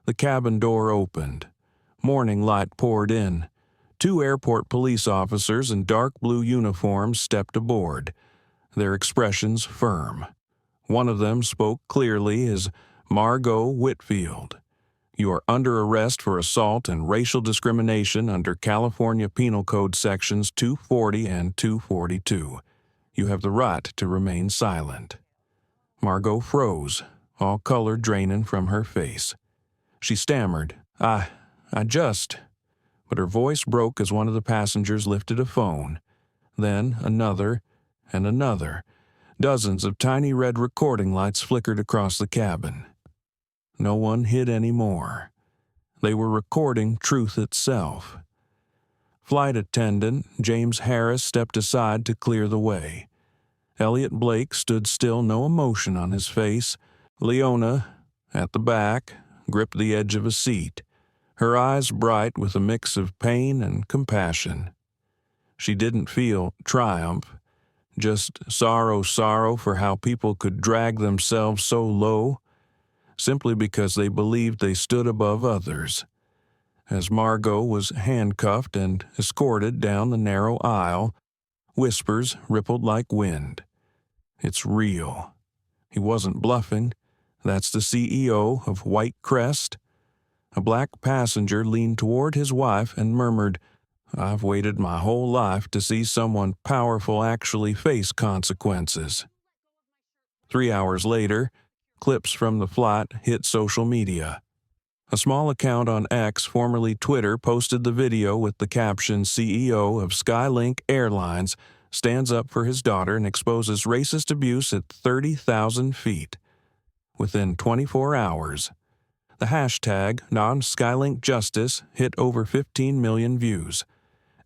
The cabin door opened. Morning light poured in. 2 airport police officers in dark blue uniforms stepped aboard, their expressions firm. One of them spoke clearly as Margot Whitfield. "You are under arrest for assault and racial discrimination under California Penal Code Sections 240 and 242. You have the right to remain silent." Margot froze, all color draining from her face. She stammered, I just... But her voice broke as one of the passengers lifted a phone. Then another and another. Dozens of tiny red recording lights flickered across the cabin. No one hid any more. They were recording truth itself. Flight attendant James Harris stepped aside to clear the way. Elliot Blake stood still, no emotion on his face. Leona, at the back, gripped the edge of a seat, her eyes bright with a mix of pain and compassion. She didn't feel triumph, just sorrow for how people could drag themselves so low, simply because they believed they stood above others. As Margot was handcuffed and escorted down the narrow aisle, whispers rippled like wind. "It's real." He wasn't bluffing. "That's the CEO of White Crest." A black passenger leaned toward his wife and murmured, "I've waited my whole life to see someone powerful actually face consequences." 3 hours later, clips from the flight hit social media. A small account on X, formerly Twitter, posted the video with the caption, "CEO of SkyLink Airlines stands up for his daughter and exposes racist abuse at 30,000 feet. Within 24 hours, the hashtag #SkyLink Justice hit over 15 million views.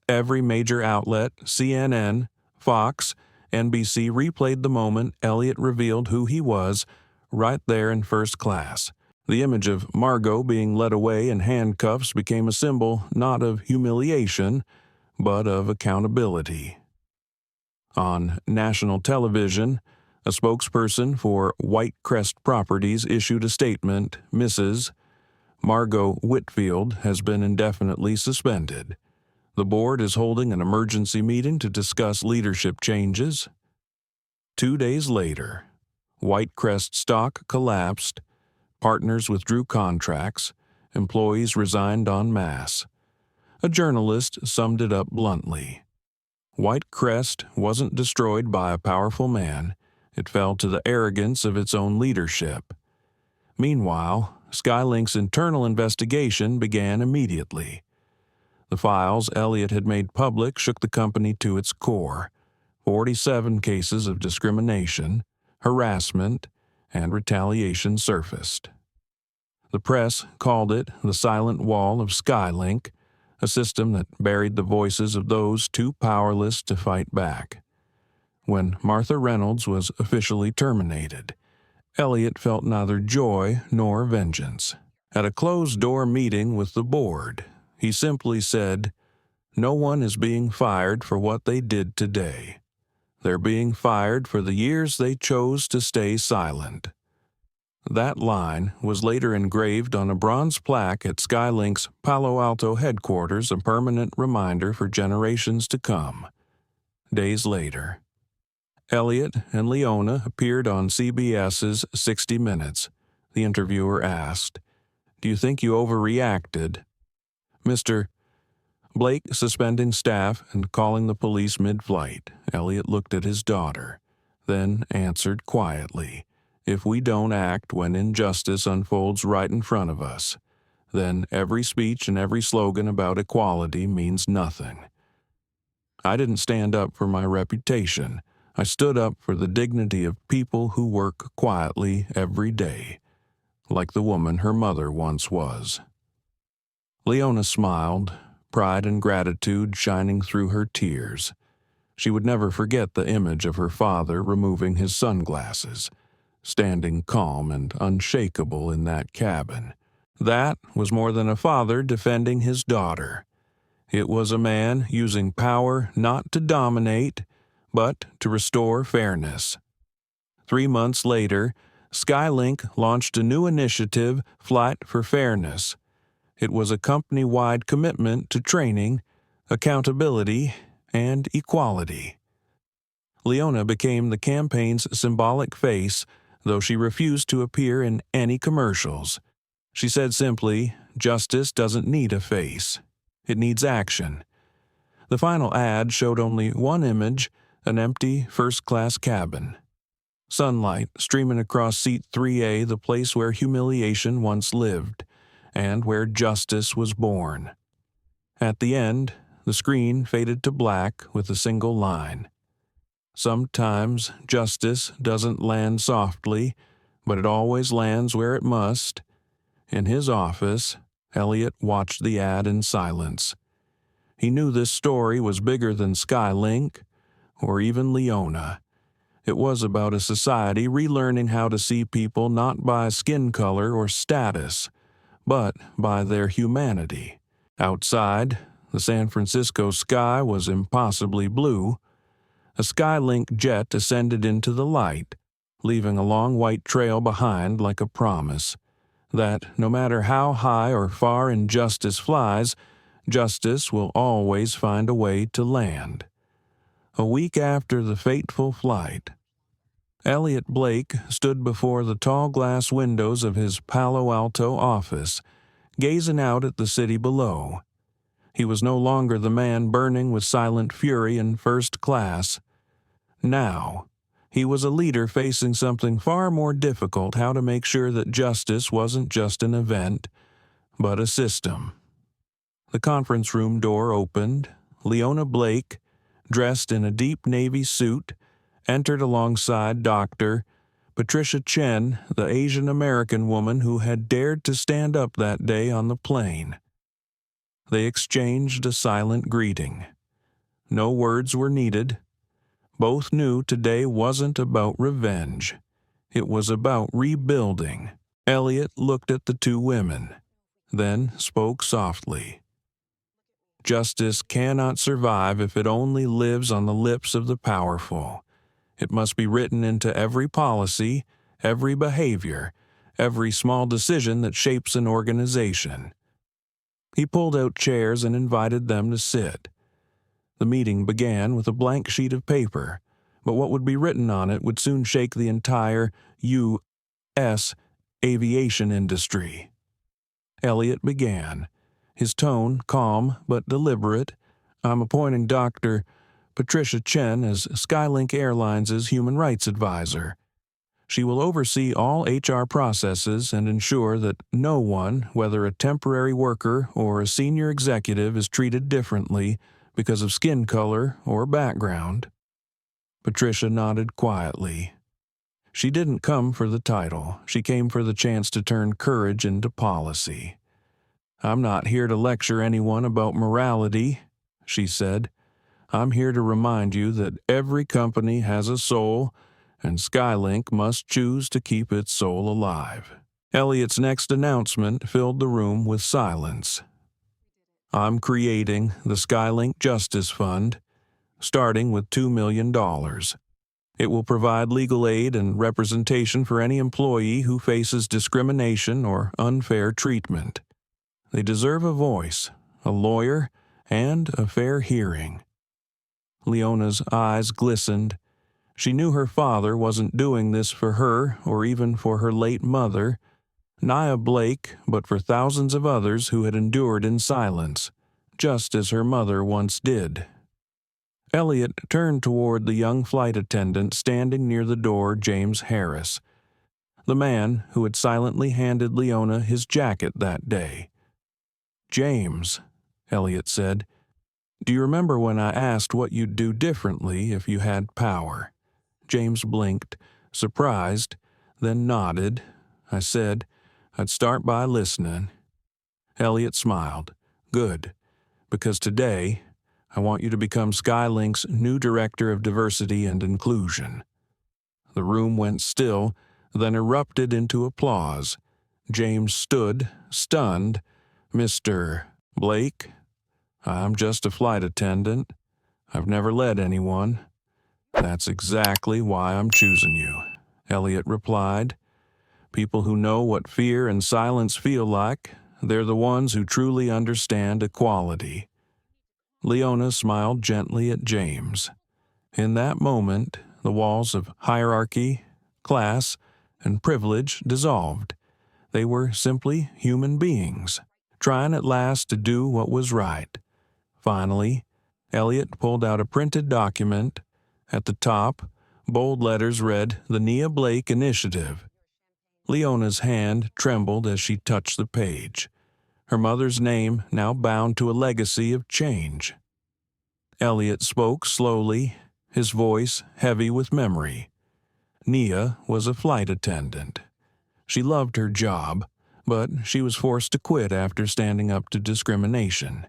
Every major outlet, CNN, Fox, NBC, replayed the moment Elliot revealed who he was, right there in first class. The image of Margot being led away in handcuffs became a symbol not of humiliation, but of accountability. On national television, a spokesperson for White Crest Properties issued a statement, "Mrs. Margot Whitfield has been indefinitely suspended. The board is holding an emergency meeting to discuss leadership changes." 2 days later, White Crest stock collapsed, partners withdrew contracts, employees resigned en masse. A journalist summed it up bluntly. White Crest wasn't destroyed by a powerful man. It fell to the arrogance of its own leadership. Meanwhile, SkyLink's internal investigation began immediately. The files Elliot had made public shook the company to its core. 47 cases of discrimination, harassment, and retaliation surfaced. The press called it the silent wall of SkyLink, a system that buried the voices of those too powerless to fight back. When Martha Reynolds was officially terminated, Elliot felt neither joy nor vengeance. At a closed-door meeting with the board, he simply said, "No one is being fired for what they did today. They're being fired for the years they chose to stay silent." That line was later engraved on a bronze plaque at SkyLink's Palo Alto headquarters, a permanent reminder for generations to come. Days later, Elliot and Leona appeared on CBS's 60 Minutes. The interviewer asked, "Do you think you overreacted?" Mr. Blake suspending staff and calling the police mid-flight. Elliot looked at his daughter, then answered quietly, "If we don't act when injustice unfolds right in front of us, then every speech and every slogan about equality means nothing." I didn't stand up for my reputation. I stood up for the dignity of people who work quietly every day, like the woman her mother once was. Leona smiled, pride and gratitude shining through her tears. She would never forget the image of her father removing his sunglasses, standing calm and unshakable in that cabin. That was more than a father defending his daughter. It was a man using power not to dominate, but to restore fairness. 3 months later, SkyLink launched a new initiative, Flight for Fairness. It was a company-wide commitment to training, accountability, and equality. Leona became the campaign's symbolic face, though she refused to appear in any commercials. She said simply, "Justice doesn't need a face. It needs action." The final ad showed only one image, an empty first-class cabin. Sunlight streaming across seat 3A, the place where humiliation once lived, and where justice was born. At the end, the screen faded to black with a single line. "Sometimes justice doesn't land softly, but it always lands where it must." In his office, Elliot watched the ad in silence. He knew this story was bigger than SkyLink, or even Leona. It was about a society relearning how to see people not by skin color or status, but by their humanity. Outside, the San Francisco sky was impossibly blue. A SkyLink jet ascended into the light, leaving a long white trail behind like a promise that no matter how high or far injustice flies, justice will always find a way to land. A week after the fateful flight, Elliot Blake stood before the tall glass windows of his Palo Alto office, gazing out at the city below. He was no longer the man burning with silent fury in first class. Now, he was a leader facing something far more difficult: how to make sure that justice wasn't just an event, but a system. The conference room door opened. Leona Blake, dressed in a deep navy suit, entered alongside Dr. Patricia Chen, the Asian-American woman who had dared to stand up that day on the plane. They exchanged a silent greeting. No words were needed. Both knew today wasn't about revenge. It was about rebuilding. Elliot looked at the two women, then spoke softly. "Justice cannot survive if it only lives on the lips of the powerful. It must be written into every policy, every behavior, every small decision that shapes an organization." He pulled out chairs and invited them to sit. The meeting began with a blank sheet of paper, but what would be written on it would soon shake the entire U.S. aviation industry. Elliot began, his tone calm but deliberate. "I'm appointing Dr. Patricia Chen as SkyLink Airlines' human rights advisor. She will oversee all HR processes and ensure that no one, whether a temporary worker or a senior executive, is treated differently because of skin color or background." Patricia nodded quietly. She didn't come for the title. She came for the chance to turn courage into policy. "I'm not here to lecture anyone about morality," she said. "I'm here to remind you that every company has a soul, and SkyLink must choose to keep its soul alive." Elliot's next announcement filled the room with silence. "I'm creating the SkyLink Justice Fund, starting with $2 million. It will provide legal aid and representation for any employee who faces discrimination or unfair treatment. They deserve a voice, a lawyer, and a fair hearing." Leona's eyes glistened. She knew her father wasn't doing this for her or even for her late mother, Nia Blake, but for thousands of others who had endured in silence, just as her mother once did. Elliot turned toward the young flight attendant standing near the door, James Harris, the man who had silently handed Leona his jacket that day. "James," Elliot said, "do you remember when I asked what you'd do differently if you had power?" James blinked, surprised, then nodded. "I said I'd start by listening." Elliot smiled. "Good, because today I want you to become SkyLink's new Director of Diversity and Inclusion." The room went still, then erupted into applause. James stood, stunned. "Mr. Blake, I'm just a flight attendant. I've never led anyone." "That's exactly why I'm choosing you," Elliot replied. "People who know what fear and silence feel like, they're the ones who truly understand equality." Leona smiled gently at James. In that moment, the walls of hierarchy, class, and privilege dissolved. They were simply human beings, trying at last to do what was right. Finally, Elliot pulled out a printed document. At the top, bold letters read, "The Leona Blake Initiative." Leona's hand trembled as she touched the page. Her mother's name now bound to a legacy of change. Elliot spoke slowly, his voice heavy with memory. Nia was a flight attendant. She loved her job, but she was forced to quit after standing up to discrimination.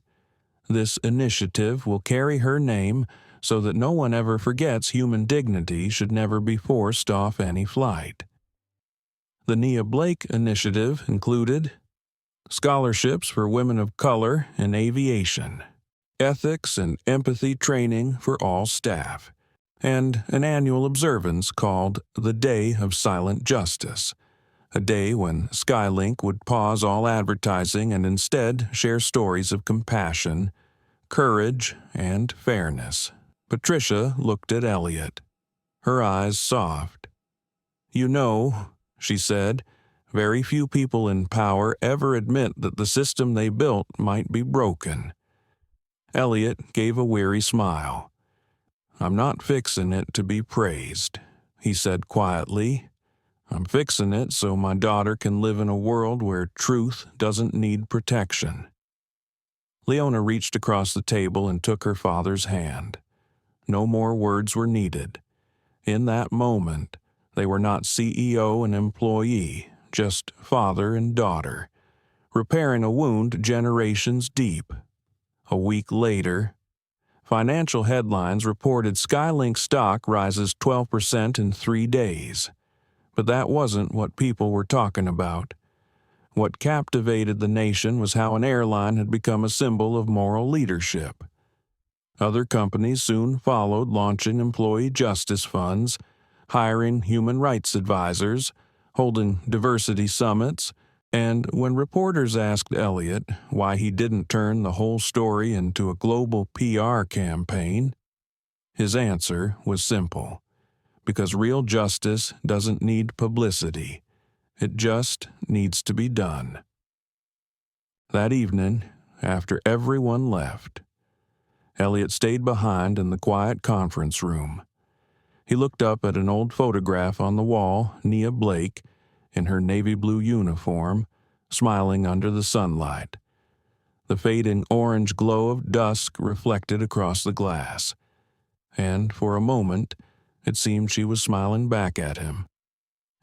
This initiative will carry her name so that no one ever forgets human dignity should never be forced off any flight. The Nia Blake initiative included scholarships for women of color in aviation, ethics and empathy training for all staff, and an annual observance called the Day of Silent Justice, a day when SkyLink would pause all advertising and instead share stories of compassion, courage, and fairness. Patricia looked at Elliot, her eyes soft. "You know," she said, "very few people in power ever admit that the system they built might be broken." Elliot gave a weary smile. "I'm not fixin' it to be praised," he said quietly. "I'm fixin' it so my daughter can live in a world where truth doesn't need protection." Leona reached across the table and took her father's hand. No more words were needed. In that moment, they were not CEO and employee, just father and daughter, repairing a wound generations deep. A week later, financial headlines reported SkyLink stock rises 12% in 3 days. But that wasn't what people were talking about. What captivated the nation was how an airline had become a symbol of moral leadership. Other companies soon followed, launching employee justice funds, hiring human rights advisors, holding diversity summits, and when reporters asked Elliot why he didn't turn the whole story into a global PR campaign, his answer was simple: because real justice doesn't need publicity. It just needs to be done. That evening, after everyone left, Elliot stayed behind in the quiet conference room. He looked up at an old photograph on the wall, Nia Blake, in her navy blue uniform, smiling under the sunlight. The fading orange glow of dusk reflected across the glass, and for a moment it seemed she was smiling back at him.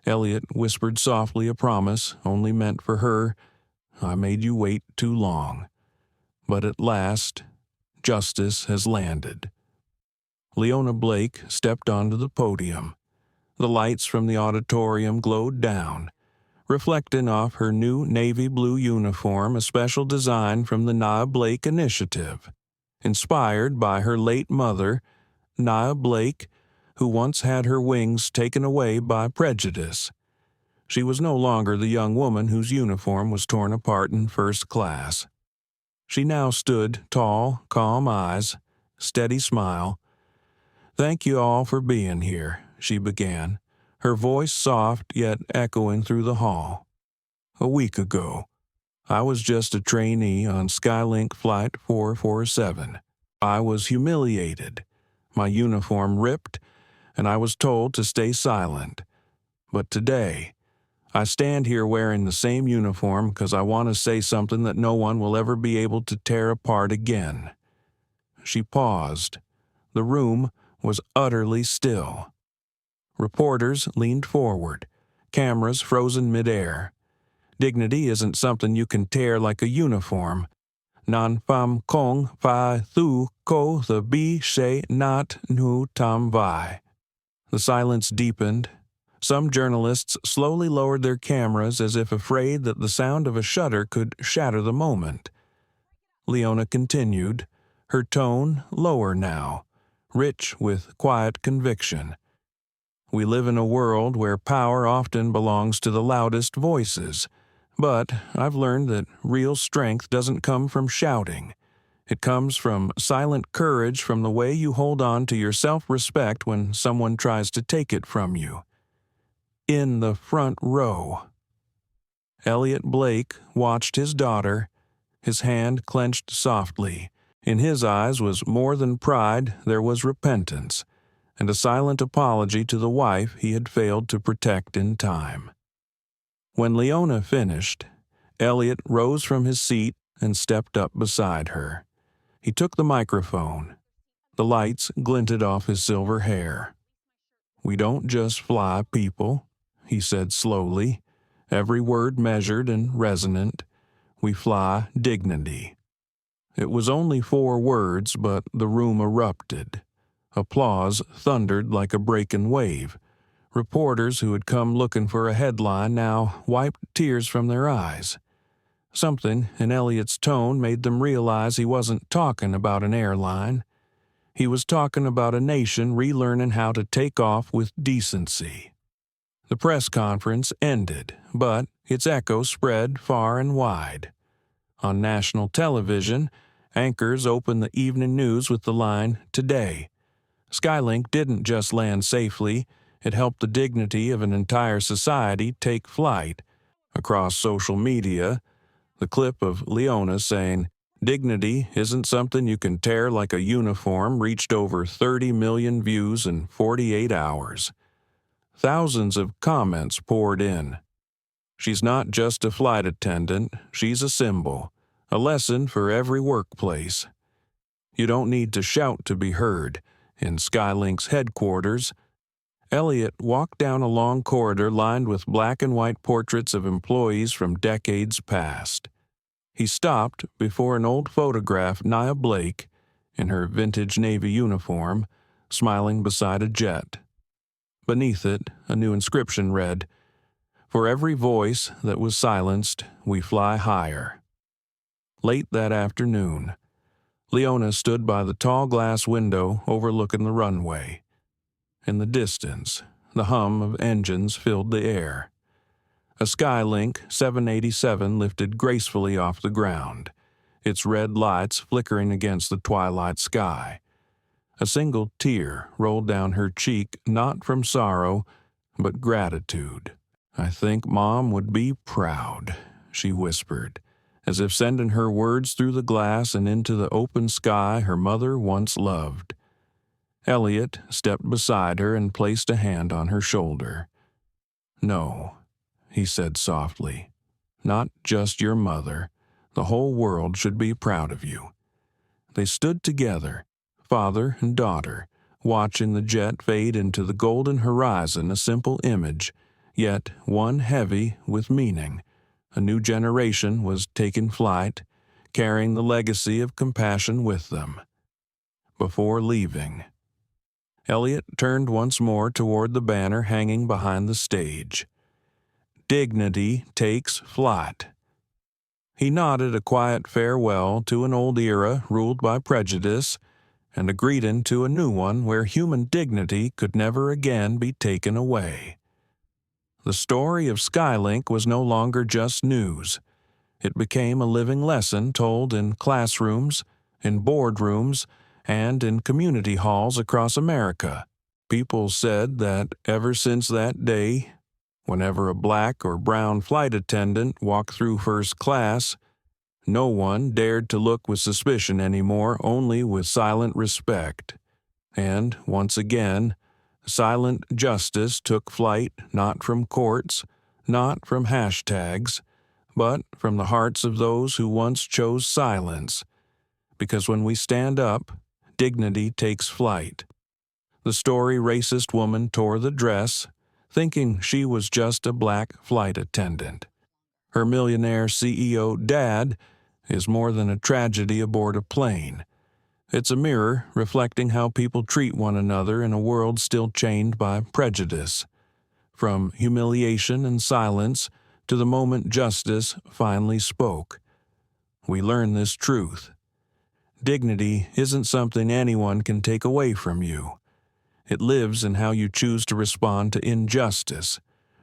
Elliot whispered softly a promise only meant for her. "I made you wait too long. But at last, justice has landed." Leona Blake stepped onto the podium. The lights from the auditorium glowed down, reflecting off her new navy blue uniform, a special design from the Nia Blake Initiative, inspired by her late mother, Nia Blake, who once had her wings taken away by prejudice. She was no longer the young woman whose uniform was torn apart in first class. She now stood tall, calm eyes, steady smile. "Thank you all for being here," she began, her voice soft yet echoing through the hall. "A week ago, I was just a trainee on SkyLink Flight 447. I was humiliated, my uniform ripped, and I was told to stay silent. But today, I stand here wearing the same uniform because I want to say something that no one will ever be able to tear apart again." She paused. The room was utterly still. Reporters leaned forward, cameras frozen midair. Dignity isn't something you can tear like a uniform. "Non fam kong fa thu ko the bi she nat nu tam vai." The silence deepened. Some journalists slowly lowered their cameras as if afraid that the sound of a shutter could shatter the moment. Leona continued, her tone lower now, rich with quiet conviction. "We live in a world where power often belongs to the loudest voices, But I've learned that real strength doesn't come from shouting. It comes from silent courage, from the way you hold on to your self-respect when someone tries to take it from you. In the front row, Elliot Blake watched his daughter, his hand clenched softly. In his eyes was more than pride, there was repentance, and a silent apology to the wife he had failed to protect in time. When Leona finished, Elliot rose from his seat and stepped up beside her. He took the microphone. The lights glinted off his silver hair. "We don't just fly people," he said slowly, every word measured and resonant. "We fly dignity." It was only 4 words, but the room erupted. Applause thundered like a breaking wave. Reporters who had come looking for a headline now wiped tears from their eyes. Something in Elliot's tone made them realize he wasn't talking about an airline. He was talking about a nation relearning how to take off with decency. The press conference ended, but its echo spread far and wide. On national television, anchors opened the evening news with the line, "Today." SkyLink didn't just land safely, it helped the dignity of an entire society take flight. Across social media, the clip of Leona saying, "Dignity isn't something you can tear like a uniform," reached over 30 million views in 48 hours. Thousands of comments poured in. "She's not just a flight attendant, she's a symbol, a lesson for every workplace." "You don't need to shout to be heard." In SkyLink's headquarters, Elliot walked down a long corridor lined with black and white portraits of employees from decades past. He stopped before an old photograph of Leona Blake, in her vintage Navy uniform, smiling beside a jet. Beneath it, a new inscription read, "For every voice that was silenced, we fly higher." Late that afternoon, Leona stood by the tall glass window overlooking the runway. In the distance, the hum of engines filled the air. A SkyLink 787 lifted gracefully off the ground, its red lights flickering against the twilight sky. A single tear rolled down her cheek, not from sorrow, but gratitude. "I think Mom would be proud," she whispered, as if sending her words through the glass and into the open sky her mother once loved. Elliot stepped beside her and placed a hand on her shoulder. "No," he said softly, "not just your mother. The whole world should be proud of you." They stood together, father and daughter, watching the jet fade into the golden horizon, a simple image, yet one heavy with meaning. A new generation was taking flight, carrying the legacy of compassion with them. Before leaving, Elliot turned once more toward the banner hanging behind the stage. "Dignity takes flight." He nodded a quiet farewell to an old era ruled by prejudice, and a greeting to a new one where human dignity could never again be taken away. The story of SkyLink was no longer just news. It became a living lesson told in classrooms, in boardrooms, and in community halls across America. People said that ever since that day, whenever a black or brown flight attendant walked through first class, no one dared to look with suspicion anymore, only with silent respect. And, once again, silent justice took flight not from courts, not from hashtags, but from the hearts of those who once chose silence. Because when we stand up, dignity takes flight. The story racist woman tore the dress, thinking she was just a black flight attendant. Her millionaire CEO dad is more than a tragedy aboard a plane. It's a mirror reflecting how people treat one another in a world still chained by prejudice. From humiliation and silence to the moment justice finally spoke. We learn this truth. Dignity isn't something anyone can take away from you. It lives in how you choose to respond to injustice.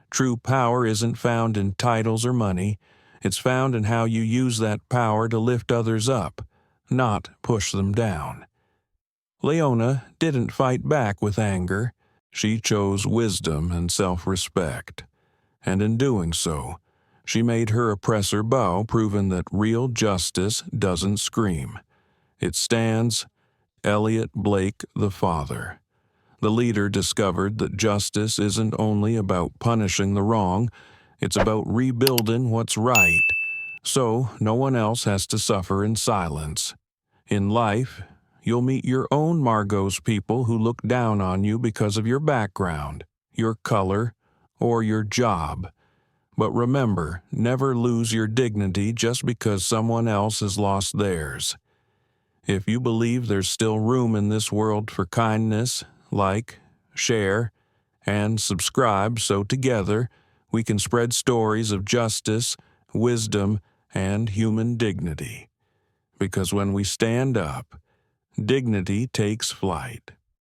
True power isn't found in titles or money, It's found in how you use that power to lift others up, not push them down. Leona didn't fight back with anger. She chose wisdom and self-respect. And in doing so, she made her oppressor bow, proving that real justice doesn't scream. It stands. Elliot Blake, the father. The leader discovered that justice isn't only about punishing the wrong, it's about rebuilding what's right, so no one else has to suffer in silence. In life, you'll meet your own Margot's people who look down on you because of your background, your color, or your job. But remember, never lose your dignity just because someone else has lost theirs. If you believe there's still room in this world for kindness, like, share, and subscribe so together we can spread stories of justice, wisdom, and human dignity. Because when we stand up, dignity takes flight.